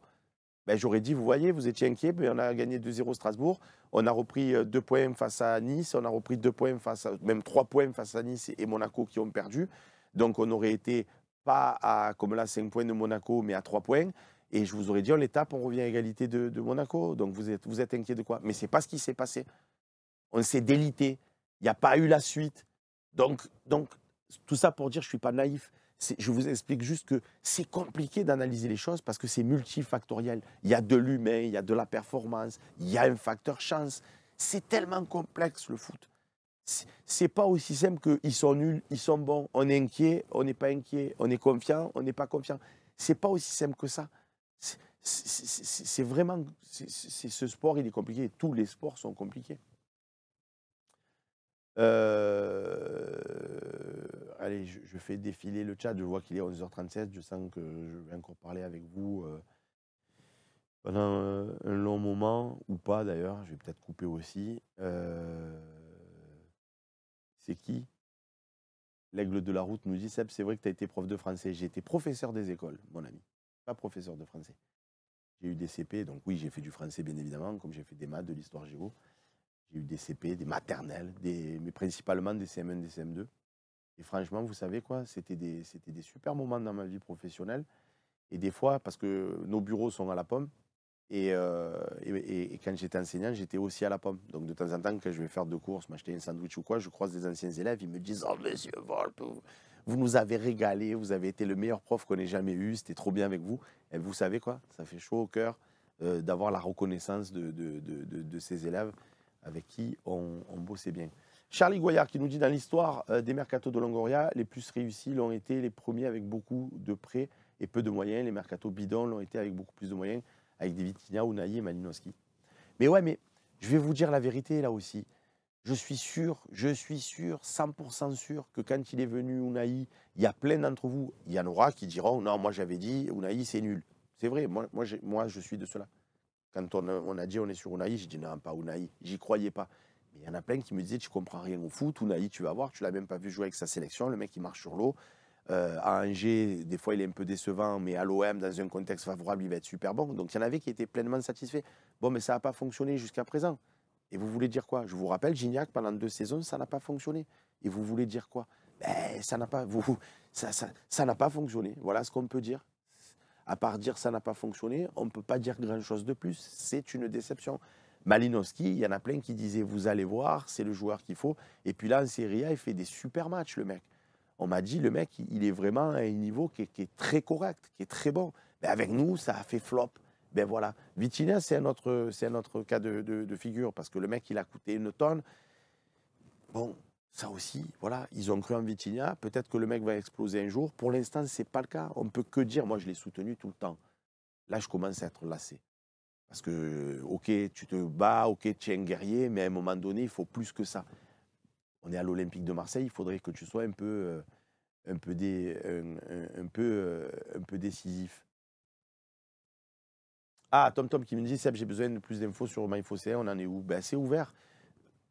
ben, j'aurais dit, vous voyez, vous étiez inquiets, ben, on a gagné 2-0 Strasbourg, on a repris 2 points face à Nice, on a repris 2 points même 3 points face à Nice et Monaco qui ont perdu. Donc on aurait été pas à, comme là, 5 points de Monaco, mais à 3 points. Et je vous aurais dit, on les tape, on revient à égalité de Monaco. Donc vous êtes inquiets de quoi? Mais ce n'est pas ce qui s'est passé. On s'est délité. Il n'y a pas eu la suite. Donc, tout ça pour dire, je ne suis pas naïf. Je vous explique juste que c'est compliqué d'analyser les choses parce que c'est multifactoriel. Il y a de l'humain, il y a de la performance, il y a un facteur chance. C'est tellement complexe le foot. C'est pas aussi simple que ils sont nuls, ils sont bons, on est inquiet, on n'est pas inquiet, on est confiant, on n'est pas confiant. C'est pas aussi simple que ça. C'est vraiment, ce sport, il est compliqué. Tous les sports sont compliqués. Allez, je fais défiler le chat. Je vois qu'il est 11h37. Je sens que je vais encore parler avec vous pendant un long moment, ou pas d'ailleurs. Je vais peut-être couper aussi. C'est qui? L'Aigle de la Route nous dit, Seb, c'est vrai que tu as été prof de français. J'ai été professeur des écoles, mon ami. Pas professeur de français. J'ai eu des CP, donc oui, j'ai fait du français, bien évidemment, comme j'ai fait des maths, de l'histoire géo. J'ai eu des CP, des maternelles, mais principalement des CM1, des CM2. Et franchement, vous savez quoi, c'était des super moments dans ma vie professionnelle. Et des fois, parce que nos bureaux sont à la Pomme, et quand j'étais enseignant, j'étais aussi à la Pomme. Donc de temps en temps, quand je vais faire deux courses, m'acheter un sandwich ou quoi, je croise des anciens élèves, ils me disent: «Oh, monsieur Volpe, vous nous avez régalé, vous avez été le meilleur prof qu'on ait jamais eu, c'était trop bien avec vous.» Et vous savez quoi? Ça fait chaud au cœur d'avoir la reconnaissance de ces élèves avec qui on bossait bien. Charlie Goyard qui nous dit: dans l'histoire des mercatos de Longoria, les plus réussis l'ont été les premiers avec beaucoup de prêts et peu de moyens. Les mercatos bidons l'ont été avec beaucoup plus de moyens, avec des Vitinha, Unai et Malinowski. Mais ouais, mais je vais vous dire la vérité là aussi. Je suis sûr, 100% sûr que quand il est venu Unai, il y a plein d'entre vous, il y en aura qui diront: non, moi j'avais dit Unai c'est nul. C'est vrai, moi je suis de cela. Quand on a dit on est sur Unai, j'ai dit non, pas Unai, j'y croyais pas. Mais il y en a plein qui me disaient: tu comprends rien au foot, Unai tu vas voir, tu l'as même pas vu jouer avec sa sélection, le mec il marche sur l'eau. À Angers, des fois il est un peu décevant, mais à l'OM, dans un contexte favorable, il va être super bon. Donc il y en avait qui étaient pleinement satisfaits. Bon, mais ça n'a pas fonctionné jusqu'à présent. Et vous voulez dire quoi? Je vous rappelle, Gignac, pendant 2 saisons, ça n'a pas fonctionné. Et vous voulez dire quoi? Ben, ça n'a pas, ça n'a pas fonctionné. Voilà ce qu'on peut dire. À part dire ça n'a pas fonctionné, on ne peut pas dire grand-chose de plus. C'est une déception. Malinowski, il y en a plein qui disaient: vous allez voir, c'est le joueur qu'il faut. Et puis là, en Serie A, il fait des super matchs, le mec. On m'a dit: le mec, il est vraiment à un niveau qui est très correct, qui est très bon. Mais avec nous, ça a fait flop. Ben voilà. Vitinha, c'est un autre cas de figure, parce que le mec, il a coûté 1 tonne. Bon, ça aussi, voilà, ils ont cru en Vitinha. Peut-être que le mec va exploser un jour. Pour l'instant, ce n'est pas le cas. On ne peut que dire, moi, je l'ai soutenu tout le temps. Là, je commence à être lassé. Parce que, ok, tu te bats, ok, tu es un guerrier, mais à un moment donné, il faut plus que ça. On est à l'Olympique de Marseille, il faudrait que tu sois un peu décisif. Ah, Tom Tom qui me dit: Seb, j'ai besoin de plus d'infos sur MyFocéen, on en est où? Ben, c'est ouvert.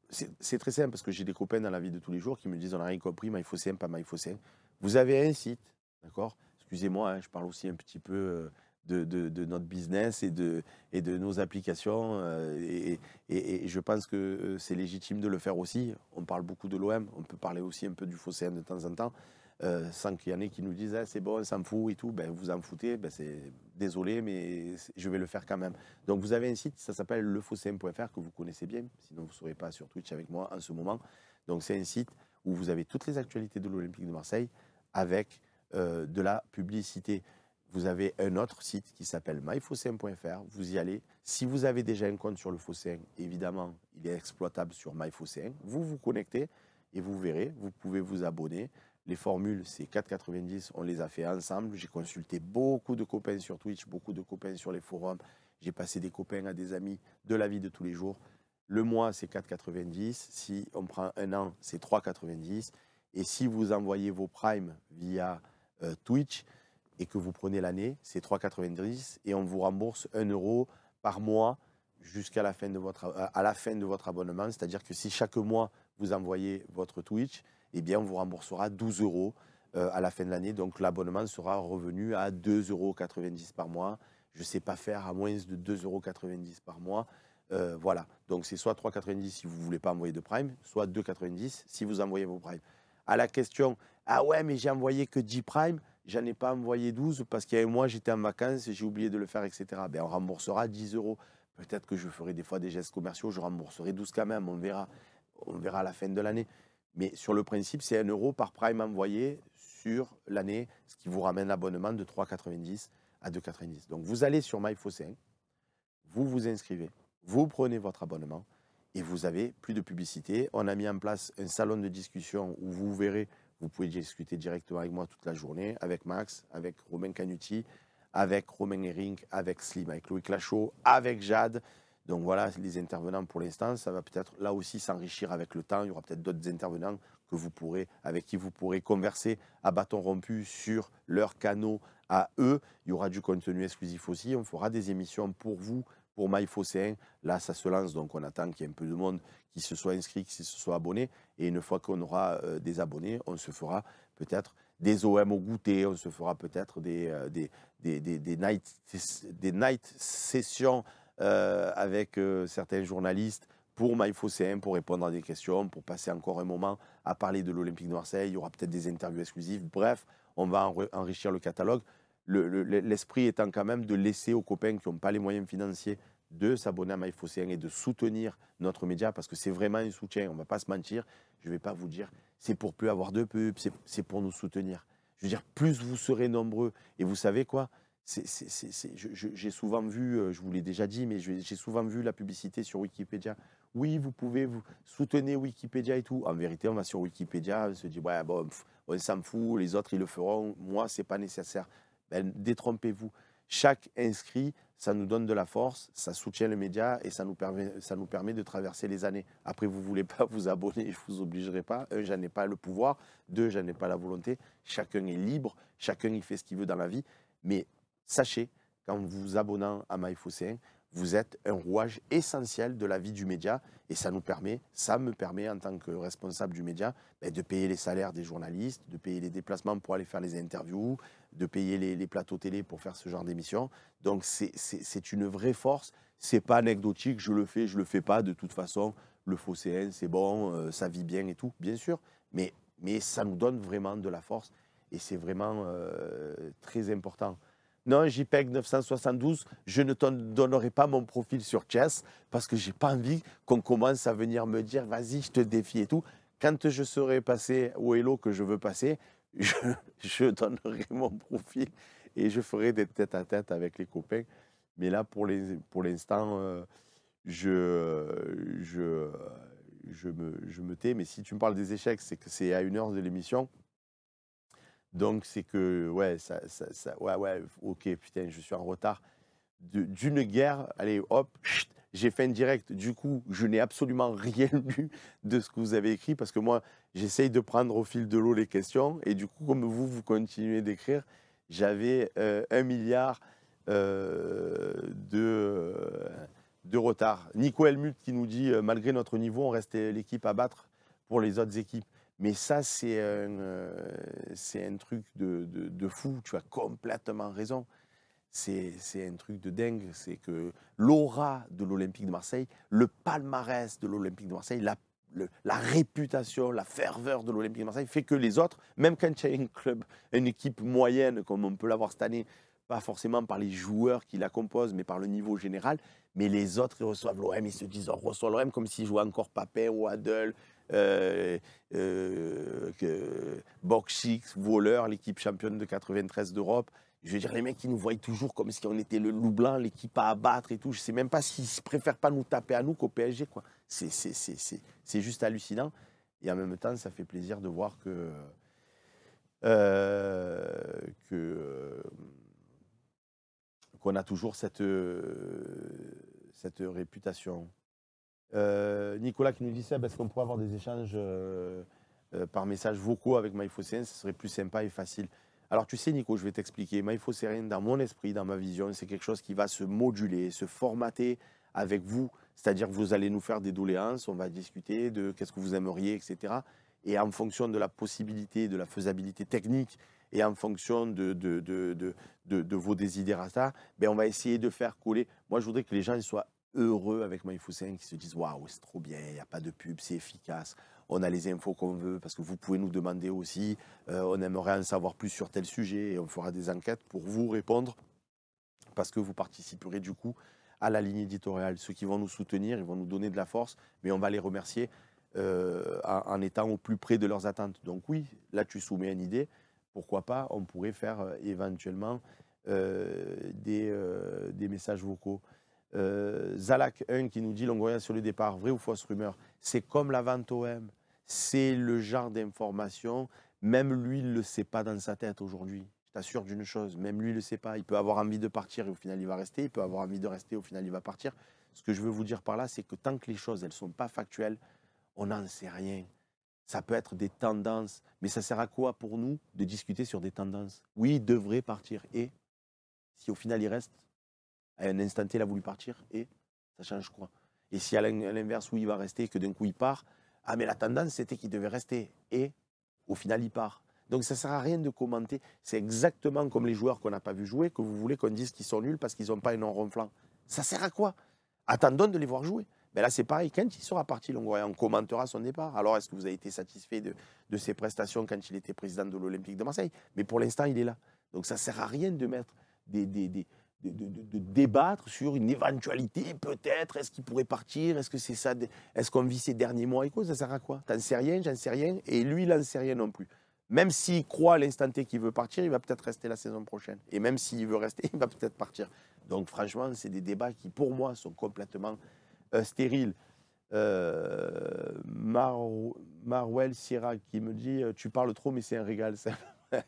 C'est très simple parce que j'ai des copains dans la vie de tous les jours qui me disent: on n'a rien compris, MyFocéen, pas MyFocéen. Vous avez un site, d'accord? Excusez-moi, hein, je parle aussi un petit peu de notre business et de nos applications. Et je pense que c'est légitime de le faire aussi. On parle beaucoup de l'OM, on peut parler aussi un peu du Phocéen de temps en temps. Sans qu'il y en ait qui nous disent: ah, c'est bon, on s'en fout et tout. Ben, vous en foutez, ben, désolé, mais je vais le faire quand même. Donc vous avez un site, ça s'appelle lefocm.fr, que vous connaissez bien, sinon vous ne serez pas sur Twitch avec moi en ce moment. Donc c'est un site où vous avez toutes les actualités de l'Olympique de Marseille avec de la publicité. Vous avez un autre site qui s'appelle myfocm.fr, vous y allez. Si vous avez déjà un compte sur le Phocéen, évidemment, il est exploitable sur MyFocéen. Vous vous connectez et vous verrez, vous pouvez vous abonner. Les formules, c'est 4,90, on les a fait ensemble. J'ai consulté beaucoup de copains sur Twitch, beaucoup de copains sur les forums. J'ai passé des copains à des amis de la vie de tous les jours. Le mois, c'est 4,90. Si on prend un an, c'est 3,90. Et si vous envoyez vos primes via Twitch et que vous prenez l'année, c'est 3,90 et on vous rembourse 1 euro par mois jusqu'à la fin de votre abonnement. C'est-à-dire que si chaque mois, vous envoyez votre Twitch, eh bien, on vous remboursera 12 euros à la fin de l'année. Donc, l'abonnement sera revenu à 2,90 euros par mois. Je ne sais pas faire à moins de 2,90 euros par mois. Voilà. Donc, c'est soit 3,90 si vous ne voulez pas envoyer de Prime, soit 2,90 si vous envoyez vos Prime. À la question: ah ouais, mais j'ai envoyé que 10 Prime, j'en ai pas envoyé 12 parce qu'il y a un mois, j'étais en vacances, j'ai oublié de le faire, etc. Ben, on remboursera 10 euros. Peut-être que je ferai des fois des gestes commerciaux, je rembourserai 12 quand même, on verra. On verra à la fin de l'année. Mais sur le principe, c'est 1 euro par prime envoyé sur l'année, ce qui vous ramène l'abonnement de 3,90 à 2,90. Donc vous allez sur MyFocéen, vous vous inscrivez, vous prenez votre abonnement et vous avez plus de publicité. On a mis en place un salon de discussion où vous verrez, vous pouvez discuter directement avec moi toute la journée, avec Max, avec Romain Canuti, avec Romain Herring, avec Slim, avec Loïc Lachaud, avec Jade. Donc voilà les intervenants pour l'instant. Ça va peut-être là aussi s'enrichir avec le temps. Il y aura peut-être d'autres intervenants avec qui vous pourrez converser à bâton rompu sur leurs canaux à eux. Il y aura du contenu exclusif aussi. On fera des émissions pour vous, pour MyFocéen. Là, ça se lance, donc on attend qu'il y ait un peu de monde qui se soit inscrit, qui se soit abonné. Et une fois qu'on aura des abonnés, on se fera peut-être des OM au goûter, on se fera peut-être des night sessions avec certains journalistes pour MyFocéen, pour répondre à des questions, pour passer encore un moment à parler de l'Olympique de Marseille. Il y aura peut-être des interviews exclusives. Bref, on va enrichir le catalogue. l'esprit étant quand même de laisser aux copains qui n'ont pas les moyens financiers de s'abonner à MyFocéen et de soutenir notre média parce que c'est vraiment un soutien. On ne va pas se mentir. Je ne vais pas vous dire c'est pour plus avoir de pub, c'est pour nous soutenir. Je veux dire, plus vous serez nombreux. Et vous savez quoi? J'ai souvent vu, je vous l'ai déjà dit, mais j'ai souvent vu la publicité sur Wikipédia. Oui, vous pouvez vous soutenir Wikipédia et tout. En vérité, on va sur Wikipédia, on se dit, ouais, bon, on s'en fout, les autres, ils le feront. Moi, ce n'est pas nécessaire. Ben, détrompez-vous. Chaque inscrit, ça nous donne de la force, ça soutient le média et ça nous permet de traverser les années. Après, vous ne voulez pas vous abonner, je ne vous obligerai pas. Un, j'en ai pas le pouvoir. Deux, j'en ai pas la volonté. Chacun est libre, chacun il fait ce qu'il veut dans la vie. Mais sachez qu'en vous abonnant à MyFocéen, vous êtes un rouage essentiel de la vie du média et ça me permet en tant que responsable du média de payer les salaires des journalistes, de payer les déplacements pour aller faire les interviews, de payer les plateaux télé pour faire ce genre d'émission. Donc c'est une vraie force, c'est pas anecdotique, je le fais pas de toute façon, le Phocéen c'est bon, ça vit bien et tout, bien sûr, mais ça nous donne vraiment de la force et c'est vraiment très important. Non, JPEG 972, je ne te donnerai pas mon profil sur Chess parce que j'ai pas envie qu'on commence à venir me dire vas-y, je te défie et tout. Quand je serai passé au Hello que je veux passer, je donnerai mon profil et je ferai des tête-à-tête avec les copains. Mais là, pour l'instant, je me tais. Mais si tu me parles des échecs, c'est que c'est à 1 heure de l'émission. Donc, c'est que, ouais, ouais, ok, putain, je suis en retard. D'une guerre, allez, hop, j'ai fait un direct. Du coup, je n'ai absolument rien lu de ce que vous avez écrit parce que moi, j'essaye de prendre au fil de l'eau les questions. Et du coup, comme vous continuez d'écrire, j'avais 1 milliard de retard. Nico Helmut qui nous dit, malgré notre niveau, on reste l'équipe à battre pour les autres équipes. Mais ça, c'est un truc de fou. Tu as complètement raison. C'est un truc de dingue. C'est que l'aura de l'Olympique de Marseille, le palmarès de l'Olympique de Marseille, la réputation, la ferveur de l'Olympique de Marseille fait que les autres, même quand il y a un club, une équipe moyenne, comme on peut l'avoir cette année, pas forcément par les joueurs qui la composent, mais par le niveau général, mais les autres, ils reçoivent l'OM, ils se disent, on reçoit l'OM comme s'ils jouaient encore Papin ou Adel, Bokchik, Voleur, l'équipe championne de 93 d'Europe. Je veux dire, les mecs, ils nous voient toujours comme si on était le loup blanc, l'équipe à abattre et tout. Je ne sais même pas s'ils ne préfèrent pas nous taper à nous qu'au PSG, quoi. C'est juste hallucinant. Et en même temps, ça fait plaisir de voir qu'on a toujours cette réputation. Nicolas qui nous dit ça, est-ce qu'on pourrait avoir des échanges par messages vocaux avec MyFocéen? Ce serait plus sympa et facile. Alors tu sais Nico, je vais t'expliquer. MyFocéen, dans mon esprit, dans ma vision, c'est quelque chose qui va se moduler, se formater avec vous. C'est-à-dire que vous allez nous faire des doléances, on va discuter de qu'est-ce que vous aimeriez, etc. Et en fonction de la possibilité, de la faisabilité technique et en fonction de vos desiderata, on va essayer de faire coller. Moi, je voudrais que les gens soient heureux avec MyFocéen, qui se disent waouh, c'est trop bien, il n'y a pas de pub, c'est efficace, on a les infos qu'on veut, parce que vous pouvez nous demander aussi, on aimerait en savoir plus sur tel sujet, et on fera des enquêtes pour vous répondre, parce que vous participerez du coup à la ligne éditoriale. Ceux qui vont nous soutenir, ils vont nous donner de la force, mais on va les remercier en étant au plus près de leurs attentes. Donc oui, là tu soumets une idée, pourquoi pas, on pourrait faire éventuellement des messages vocaux. Zalak 1 qui nous dit Longoria sur le départ, vraie ou fausse rumeur? C'est comme la vente OM, c'est le genre d'information, même lui il ne le sait pas dans sa tête aujourd'hui. Je t'assure d'une chose, même lui il ne le sait pas. Il peut avoir envie de partir et au final il va rester, il peut avoir envie de rester, au final il va partir. Ce que je veux vous dire par là, c'est que tant que les choses elles ne sont pas factuelles, on n'en sait rien. Ça peut être des tendances, mais ça sert à quoi pour nous de discuter sur des tendances? Oui, il devrait partir. Et si au final il reste, à un instant T, il a voulu partir, et ça change quoi? Et si à l'inverse, où il va rester, que d'un coup il part, ah mais la tendance c'était qu'il devait rester, et au final il part. Donc ça ne sert à rien de commenter. C'est exactement comme les joueurs qu'on n'a pas vu jouer, que vous voulez qu'on dise qu'ils sont nuls parce qu'ils n'ont pas un nom ronflant. Ça sert à quoi? Attendons de les voir jouer. Mais là, c'est pareil. Quand il sera parti, Longoria, on commentera son départ. Alors, est-ce que vous avez été satisfait de ses prestations quand il était président de l'Olympique de Marseille? Mais pour l'instant, il est là. Donc ça ne sert à rien de mettre de débattre sur une éventualité, peut-être, est-ce qu'il pourrait partir, est-ce que c'est ça, est-ce qu'on vit ces derniers mois et quoi, ça sert à quoi? T'en sais rien, j'en sais rien, et lui, il n'en sait rien non plus. Même s'il croit à l'instant T qu'il veut partir, il va peut-être rester la saison prochaine. Et même s'il veut rester, il va peut-être partir. Donc franchement, c'est des débats qui, pour moi, sont complètement stériles. Marwell Sierra qui me dit tu parles trop, mais c'est un régal.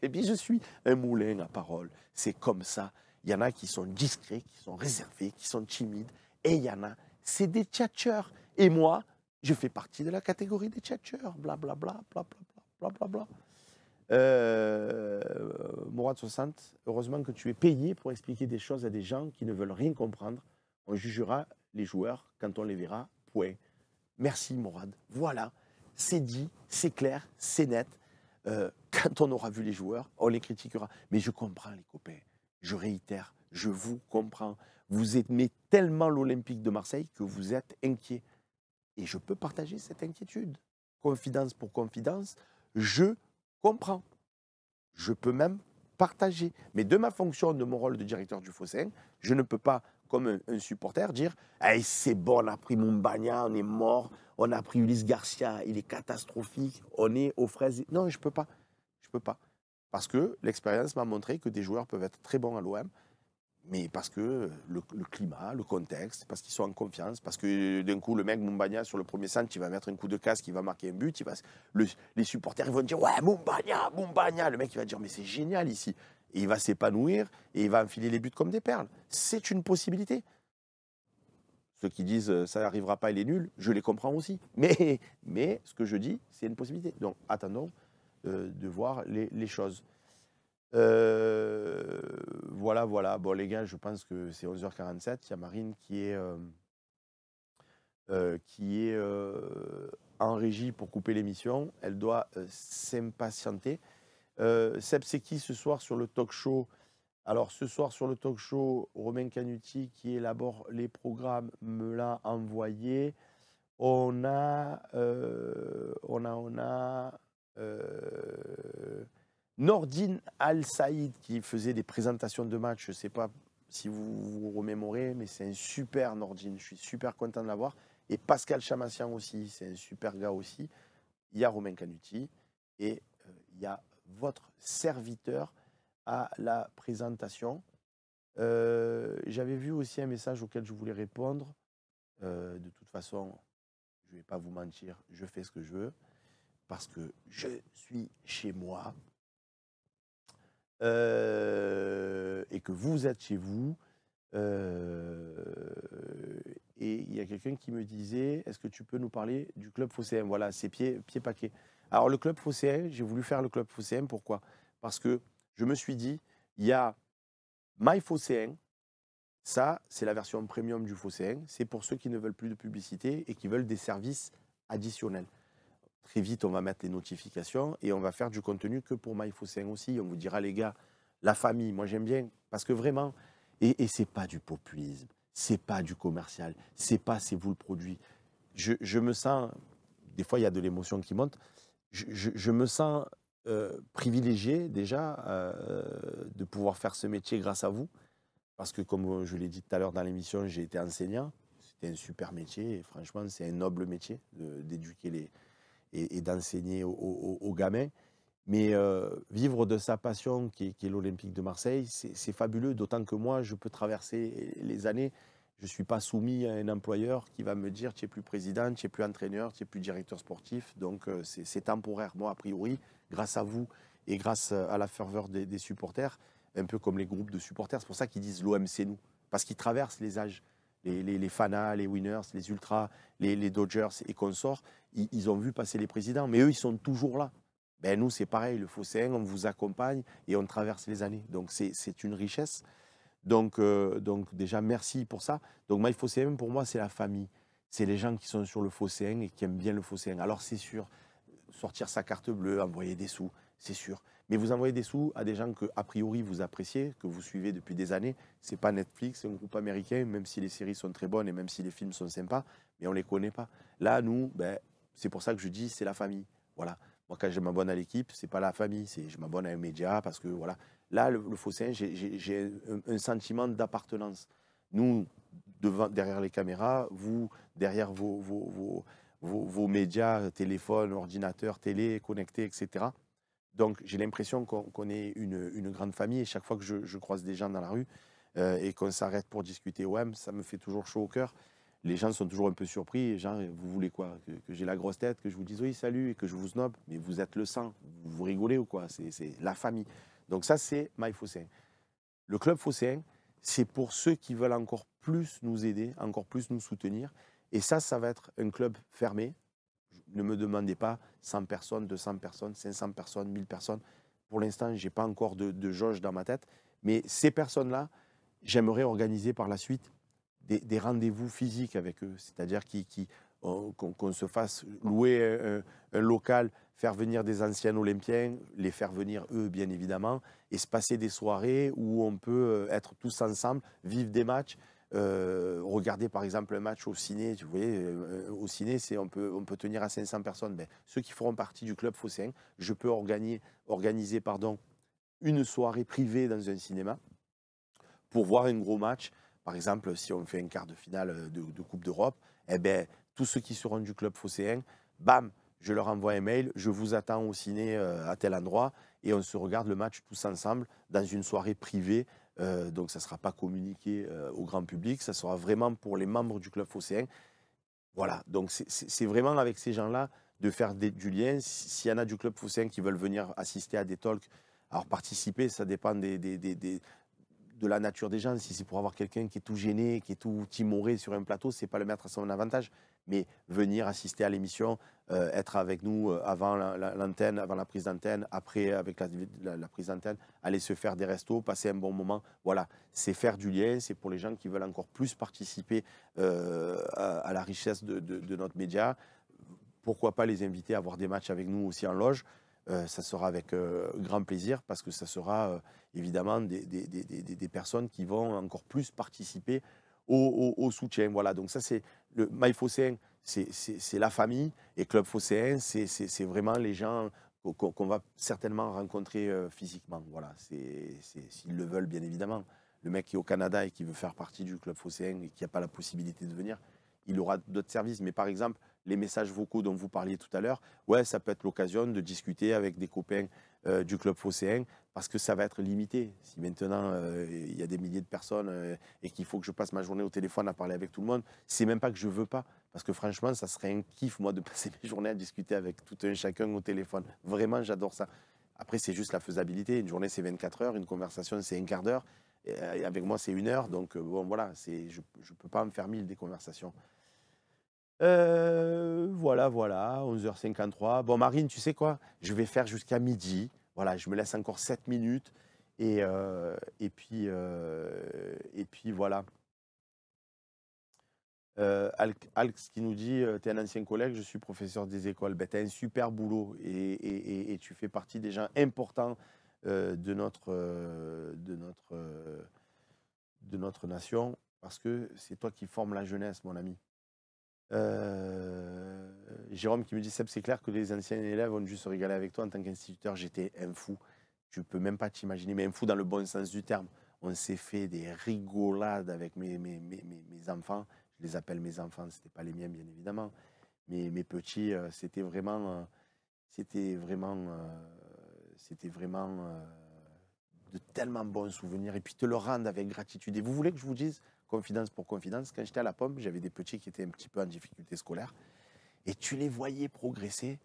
Et puis je suis un moulin à parole. C'est comme ça. Il y en a qui sont discrets, qui sont réservés, qui sont timides. Et il y en a, c'est des tchatcheurs. Et moi, je fais partie de la catégorie des tchatcheurs. Blablabla, blablabla, blablabla. Mourad 60, heureusement que tu es payé pour expliquer des choses à des gens qui ne veulent rien comprendre. On jugera les joueurs quand on les verra. Point. Merci Mourad. Voilà, c'est dit, c'est clair, c'est net. Quand on aura vu les joueurs, on les critiquera. Mais je comprends les copains. Je réitère, je vous comprends. Vous aimez tellement l'Olympique de Marseille que vous êtes inquiet. Et je peux partager cette inquiétude. Confidence pour confidence, je comprends. Je peux même partager. Mais de ma fonction, de mon rôle de directeur du Phocéen, je ne peux pas, comme un supporter, dire hey, c'est bon, on a pris Mumbagna, on est mort, on a pris Ulysse Garcia, il est catastrophique, on est aux fraises. Non, je ne peux pas. Je peux pas. Parce que l'expérience m'a montré que des joueurs peuvent être très bons à l'OM, mais parce que le climat, le contexte, parce qu'ils sont en confiance, parce que d'un coup, le mec Mumbagna, sur le premier centre, il va mettre un coup de casque, il va marquer un but, les supporters ils vont dire ouais, Mumbagna, Mumbagna. Le mec il va dire mais c'est génial ici. Et il va s'épanouir et il va enfiler les buts comme des perles. C'est une possibilité. Ceux qui disent ça n'arrivera pas, il est nul, je les comprends aussi. Mais ce que je dis, c'est une possibilité. Donc attendons de voir les choses. Voilà, voilà. Bon, les gars, je pense que c'est 11h47. Il y a Marine qui est en régie pour couper l'émission. Elle doit s'impatienter. Seb, c'est qui ce soir sur le talk show? Alors, ce soir sur le talk show, Romain Canuti, qui élabore les programmes, me l'a envoyé. On a Nordine Al-Saïd qui faisait des présentations de matchs. Je ne sais pas si vous vous remémorez, mais c'est un super Nordine. Je suis super content de l'avoir. Et Pascal Chamassian aussi, c'est un super gars aussi. Il y a Romain Canuti et il y a votre serviteur à la présentation. J'avais vu aussi un message auquel je voulais répondre. De toute façon, je ne vais pas vous mentir, je fais ce que je veux parce que je suis chez moi et que vous êtes chez vous. Et il y a quelqu'un qui me disait, est-ce que tu peux nous parler du club phocéen? Voilà, c'est pied paquet. Alors le club phocéen, j'ai voulu faire le club phocéen, pourquoi? Parce que je me suis dit, il y a My Phocéen, ça c'est la version premium du phocéen, c'est pour ceux qui ne veulent plus de publicité et qui veulent des services additionnels. Très vite, on va mettre les notifications et on va faire du contenu que pour My Phocéen aussi. On vous dira, les gars, la famille, moi j'aime bien, parce que vraiment, et c'est pas du populisme, c'est pas du commercial, c'est vous le produit. Je me sens, des fois il y a de l'émotion qui monte, je me sens privilégié déjà de pouvoir faire ce métier grâce à vous, parce que comme je l'ai dit tout à l'heure dans l'émission, j'ai été enseignant, c'était un super métier, et franchement c'est un noble métier d'éduquer et d'enseigner aux gamins. Mais vivre de sa passion, qui est l'Olympique de Marseille, c'est fabuleux, d'autant que moi, je peux traverser les années. Je ne suis pas soumis à un employeur qui va me dire tu n'es plus président, tu n'es plus entraîneur, tu n'es plus directeur sportif. Donc, c'est temporaire. Moi, a priori, grâce à vous et grâce à la ferveur des supporters, un peu comme les groupes de supporters, c'est pour ça qu'ils disent l'OM, c'est nous. Parce qu'ils traversent les âges. Les Fana, les Winners, les Ultras, les Dodgers et consorts, ils ont vu passer les présidents. Mais eux, ils sont toujours là. Ben nous, c'est pareil, le Phocéen, on vous accompagne et on traverse les années. Donc, c'est une richesse. Donc, déjà, merci pour ça. Donc, My Phocéen, pour moi, c'est la famille. C'est les gens qui sont sur le Phocéen et qui aiment bien le Phocéen. Alors, c'est sûr, sortir sa carte bleue, envoyer des sous, c'est sûr. Mais vous envoyez des sous à des gens que, a priori, vous appréciez, que vous suivez depuis des années. Ce n'est pas Netflix, c'est un groupe américain, même si les séries sont très bonnes et même si les films sont sympas, mais on ne les connaît pas. Là, nous, ben, c'est pour ça que je dis, c'est la famille. Voilà. Moi, quand je m'abonne à l'équipe, c'est pas la famille, c'est je m'abonne à un média parce que voilà. Là, le Phocéen, j'ai un sentiment d'appartenance. Nous, derrière les caméras, vous, derrière vos médias, téléphones, ordinateurs, télé, connectés, etc. Donc, j'ai l'impression qu'on est une grande famille. Et chaque fois que je croise des gens dans la rue et qu'on s'arrête pour discuter OM, ça me fait toujours chaud au cœur. Les gens sont toujours un peu surpris. Genre, vous voulez quoi? Que j'ai la grosse tête, que je vous dise oui, salut, et que je vous snob? Mais vous êtes le sang. Vous rigolez ou quoi? C'est la famille. Donc, ça, c'est My Phocéen. Le club phocéen, c'est pour ceux qui veulent encore plus nous aider, encore plus nous soutenir. Et ça va être un club fermé. Ne me demandez pas 100 personnes, 200 personnes, 500 personnes, 1000 personnes. Pour l'instant, je n'ai pas encore de jauge dans ma tête. Mais ces personnes-là, j'aimerais organiser par la suite des rendez-vous physiques avec eux. C'est-à-dire qu'on se fasse louer un local, faire venir des anciens Olympiens, les faire venir eux, bien évidemment, et se passer des soirées où on peut être tous ensemble, vivre des matchs. Regarder par exemple un match au ciné, vous voyez, au ciné, on peut tenir à 500 personnes. Ben, ceux qui feront partie du club phocéen, je peux organiser une soirée privée dans un cinéma pour voir un gros match. Par exemple, si on fait un quart de finale de Coupe d'Europe, eh ben, tous ceux qui seront du club phocéen, bam, je leur envoie un mail, je vous attends au ciné à tel endroit et on se regarde le match tous ensemble dans une soirée privée. Donc ça ne sera pas communiqué au grand public, ça sera vraiment pour les membres du club phocéen. Voilà, donc c'est vraiment avec ces gens-là de faire du lien. S'il y en a du club phocéen qui veulent venir assister à des talks, alors participer, ça dépend de la nature des gens. Si c'est pour avoir quelqu'un qui est tout gêné, qui est tout timoré sur un plateau, c'est pas le mettre à son avantage. Mais venir assister à l'émission, être avec nous avant l'antenne, avant la prise d'antenne, après avec la prise d'antenne, aller se faire des restos, passer un bon moment. Voilà, c'est faire du lien. C'est pour les gens qui veulent encore plus participer à la richesse de notre média. Pourquoi pas les inviter à voir des matchs avec nous aussi en loge. Ça sera avec grand plaisir parce que ça sera évidemment des personnes qui vont encore plus participer au soutien. Voilà, donc ça c'est le My Phocéen, c'est la famille et Club Phocéen, c'est vraiment les gens qu'on va certainement rencontrer physiquement. Voilà, s'ils le veulent bien évidemment. Le mec qui est au Canada et qui veut faire partie du Club Phocéen et qui n'a pas la possibilité de venir, il aura d'autres services. Mais par exemple, les messages vocaux dont vous parliez tout à l'heure, ouais, ça peut être l'occasion de discuter avec des copains du club phocéen parce que ça va être limité. Si maintenant il y a des milliers de personnes et qu'il faut que je passe ma journée au téléphone à parler avec tout le monde, c'est même pas que je veux pas. Parce que franchement, ça serait un kiff, moi, de passer mes journées à discuter avec tout un chacun au téléphone. Vraiment, j'adore ça. Après, c'est juste la faisabilité. Une journée, c'est 24 heures. Une conversation, c'est un quart d'heure. Et avec moi, c'est 1 heure. Donc, bon, voilà, je ne peux pas me faire 1000 des conversations. Voilà, 11h53. Bon, Marine, tu sais quoi? Je vais faire jusqu'à midi. Voilà, je me laisse encore 7 minutes. Et puis voilà. Alex qui nous dit, tu es un ancien collègue, je suis professeur des écoles. Ben, tu as un super boulot et tu fais partie des gens importants de notre nation parce que c'est toi qui formes la jeunesse, mon ami. Jérôme qui me dit, Seb, c'est clair que les anciens élèves ont dû se régaler avec toi en tant qu'instituteur. J'étais un fou. Tu peux même pas t'imaginer, mais un fou dans le bon sens du terme. On s'est fait des rigolades avec mes enfants. Je les appelle mes enfants, c'était pas les miens, bien évidemment. Mais mes petits, c'était vraiment, de tellement bons souvenirs. Et puis te le rendre avec gratitude. Et vous voulez que je vous dise, confidence pour confidence, quand j'étais à la Pomme, j'avais des petits qui étaient un petit peu en difficulté scolaire. Et tu les voyais progresser.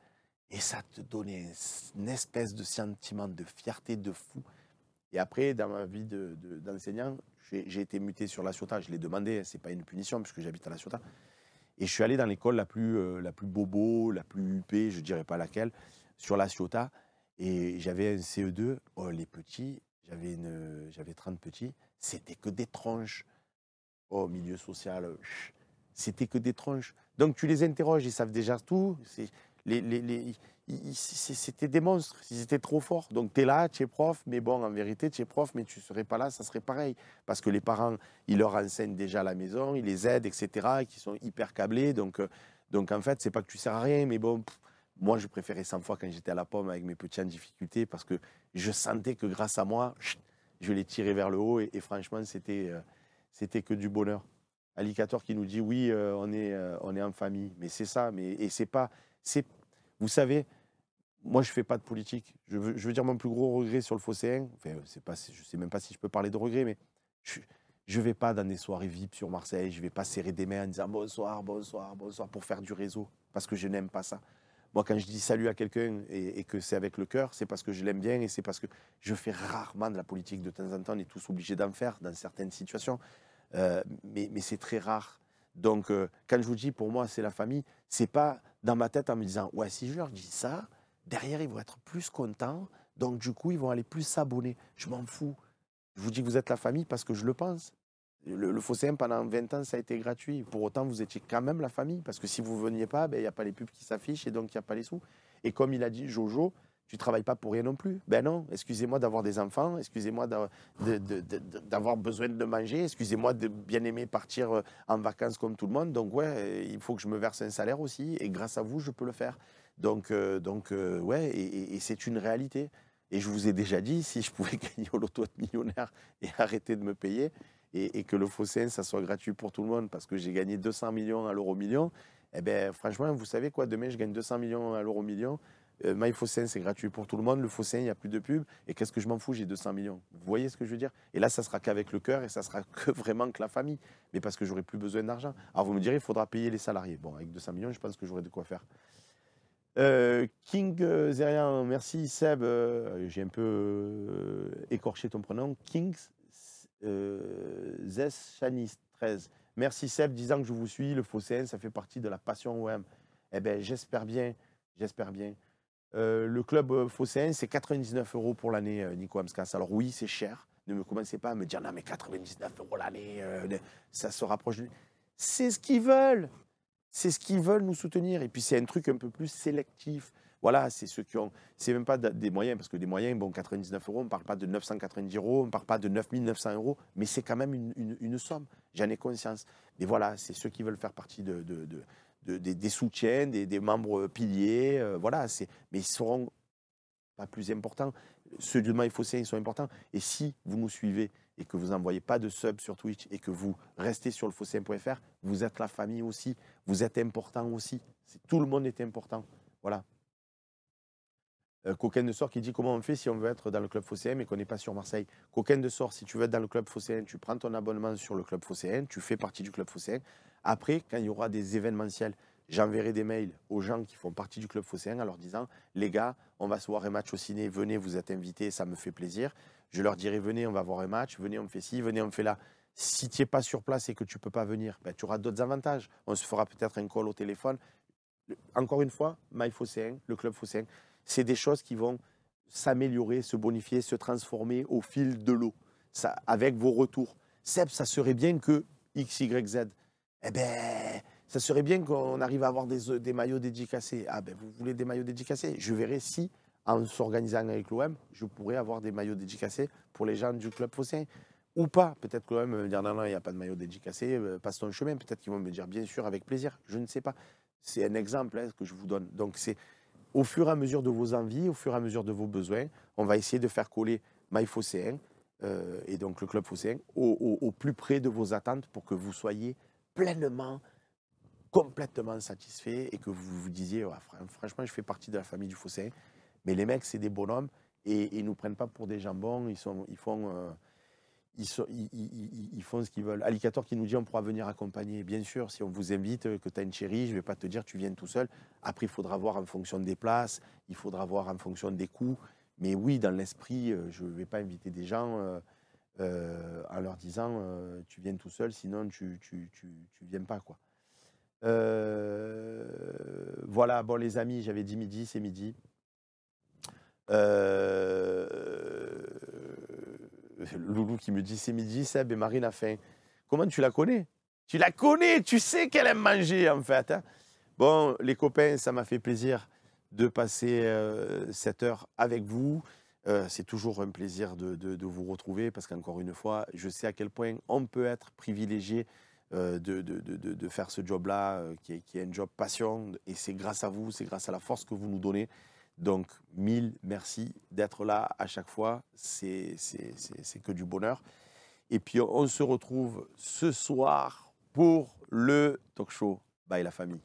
Et ça te donnait une espèce de sentiment de fierté de fou. Et après, dans ma vie d'enseignant, j'ai été muté sur La Ciotat. Je l'ai demandé, c'est pas une punition puisque j'habite à La Ciotat. Et je suis allé dans l'école la plus bobo, la plus huppée, je dirais pas laquelle, sur La Ciotat. Et j'avais un CE2. Oh, les petits, j'avais 30 petits. C'était que des tronches. Oh, milieu social, c'était que des tronches. Donc tu les interroges, ils savent déjà tout. C'était des monstres, ils étaient trop forts. Donc tu es là, tu es prof, mais bon, en vérité, tu es prof, mais tu ne serais pas là, ça serait pareil. Parce que les parents, ils leur enseignent déjà à la maison, ils les aident, etc., et qui sont hyper câblés. Donc en fait, c'est pas que tu sers à rien, mais bon, moi, je préférais 100 fois quand j'étais à la pomme avec mes petits en difficulté parce que je sentais que grâce à moi, je les tirais vers le haut et franchement, c'était que du bonheur. Allicator qui nous dit oui, on est en famille. Mais c'est ça. Et c'est pas. Vous savez, moi, je ne fais pas de politique. Je veux dire, mon plus gros regret sur le Phocéen, enfin, je ne sais même pas si je peux parler de regret, mais je ne vais pas dans des soirées VIP sur Marseille, je ne vais pas serrer des mains en disant bonsoir, bonsoir, bonsoir pour faire du réseau, parce que je n'aime pas ça. Moi, quand je dis salut à quelqu'un et que c'est avec le cœur, c'est parce que je l'aime bien et c'est parce que je fais rarement de la politique. De temps en temps, on est tous obligés d'en faire dans certaines situations, mais c'est très rare. Donc, quand je vous dis, pour moi, c'est la famille, c'est pas dans ma tête en me disant, ouais, si je leur dis ça, derrière, ils vont être plus contents, donc du coup, ils vont aller plus s'abonner. Je m'en fous. Je vous dis que vous êtes la famille parce que je le pense. Le Phocéen, pendant 20 ans, ça a été gratuit. Pour autant, vous étiez quand même la famille. Parce que si vous ne veniez pas, ben, il n'y a pas les pubs qui s'affichent et donc il n'y a pas les sous. Et comme il a dit Jojo, tu ne travailles pas pour rien non plus. Ben non, excusez-moi d'avoir des enfants, excusez-moi d'avoir besoin de manger, excusez-moi de bien aimer partir en vacances comme tout le monde. Donc ouais, il faut que je me verse un salaire aussi. Et grâce à vous, je peux le faire. Donc ouais, et c'est une réalité. Et je vous ai déjà dit, si je pouvais gagner au loto être millionnaire et arrêter de me payer, et que le Phocéen, ça soit gratuit pour tout le monde, parce que j'ai gagné 200 millions à l'euro million, eh bien, franchement, vous savez quoi, demain, je gagne 200 millions à l'euro million. MyPhocéen, c'est gratuit pour tout le monde. Le Phocéen, il n'y a plus de pub. Et qu'est-ce que je m'en fous, j'ai 200 millions. Vous voyez ce que je veux dire? Et là, ça sera qu'avec le cœur et ça sera que vraiment que la famille. Mais parce que j'aurai plus besoin d'argent. Alors, vous me direz, il faudra payer les salariés. Bon, avec 200 millions, je pense que j'aurai de quoi faire. King Zerian, merci Seb. J'ai un peu écorché ton prénom. King Zes Chanis 13. Merci Seb, disant que je vous suis. Le Phocéen, ça fait partie de la passion OM. Eh bien, j'espère bien. J'espère bien. Le club Phocéen, c'est 99 € pour l'année, Nico Amskas. Alors oui, c'est cher. Ne me commencez pas à me dire, non, mais 99 € l'année, ça se rapproche. C'est ce qu'ils veulent. C'est ce qu'ils veulent nous soutenir. Et puis, c'est un truc un peu plus sélectif. Voilà, c'est ceux qui ont. C'est même pas des moyens, parce que des moyens, bon, 99 €, on ne parle pas de 990 €, on ne parle pas de 9 900 €, mais c'est quand même une somme. J'en ai conscience. Mais voilà, c'est ceux qui veulent faire partie des soutiens, des membres piliers. Voilà, mais ils seront pas plus importants. Ceux du Maï Phocéen, ils sont importants. Et si vous nous suivez et que vous n'envoyez pas de sub sur Twitch et que vous restez sur le phocéen.fr, vous êtes la famille aussi. Vous êtes important aussi. Tout le monde est important. Voilà. Coquin de Sort qui dit comment on fait si on veut être dans le club Phocéen mais qu'on n'est pas sur Marseille. Coquin de Sort, si tu veux être dans le club Phocéen, tu prends ton abonnement sur le club Phocéen, tu fais partie du club Phocéen. Après, quand il y aura des événementiels, j'enverrai des mails aux gens qui font partie du club Phocéen en leur disant les gars, on va se voir un match au ciné, venez, vous êtes invités, ça me fait plaisir. Je leur dirai venez, on va voir un match, venez, on fait ci, venez, on fait là. Si tu n'es pas sur place et que tu ne peux pas venir, ben, tu auras d'autres avantages. On se fera peut-être un call au téléphone. Encore une fois, MyPhocéen, le club Phocéen, c'est des choses qui vont s'améliorer, se bonifier, se transformer au fil de l'eau, avec vos retours. Seb, ça serait bien que X, Y, Z. Eh bien, ça serait bien qu'on arrive à avoir des maillots dédicacés. Ah ben, vous voulez des maillots dédicacés? Je verrai si, en s'organisant avec l'OM, je pourrais avoir des maillots dédicacés pour les gens du club Phocéen. Ou pas. Peut-être que l'OM va me dire non, non, il n'y a pas de maillot dédicacé, passe ton chemin. Peut-être qu'ils vont me dire bien sûr, avec plaisir. Je ne sais pas. C'est un exemple que je vous donne. Donc, c'est au fur et à mesure de vos envies, au fur et à mesure de vos besoins, on va essayer de faire coller MyPhocéen et donc le club Phocéen au plus près de vos attentes pour que vous soyez pleinement, complètement satisfait et que vous vous disiez ouais, franchement, je fais partie de la famille du Phocéen. Mais les mecs, c'est des bonhommes et ils ne nous prennent pas pour des jambons. Ils font ce qu'ils veulent. Allicator qui nous dit on pourra venir accompagner. Bien sûr, si on vous invite, que tu as une chérie, je ne vais pas te dire tu viens tout seul. Après, il faudra voir en fonction des places, il faudra voir en fonction des coûts. Mais oui, dans l'esprit, je ne vais pas inviter des gens en leur disant tu viens tout seul, sinon tu viens pas. Quoi. Voilà, bon les amis, j'avais dit midi, c'est midi. Loulou qui me dit c'est midi, Seb et Marine a faim. Comment tu la connais? Tu la connais, tu sais qu'elle aime manger en fait. Hein. Bon, les copains, ça m'a fait plaisir de passer cette heure avec vous. C'est toujours un plaisir de vous retrouver parce qu'encore une fois, je sais à quel point on peut être privilégié de faire ce job-là, qui est un job passion. Et c'est grâce à vous, c'est grâce à la force que vous nous donnez. Donc, mille merci d'être là à chaque fois. C'est que du bonheur. Et puis, on se retrouve ce soir pour le talk show. Bye la famille.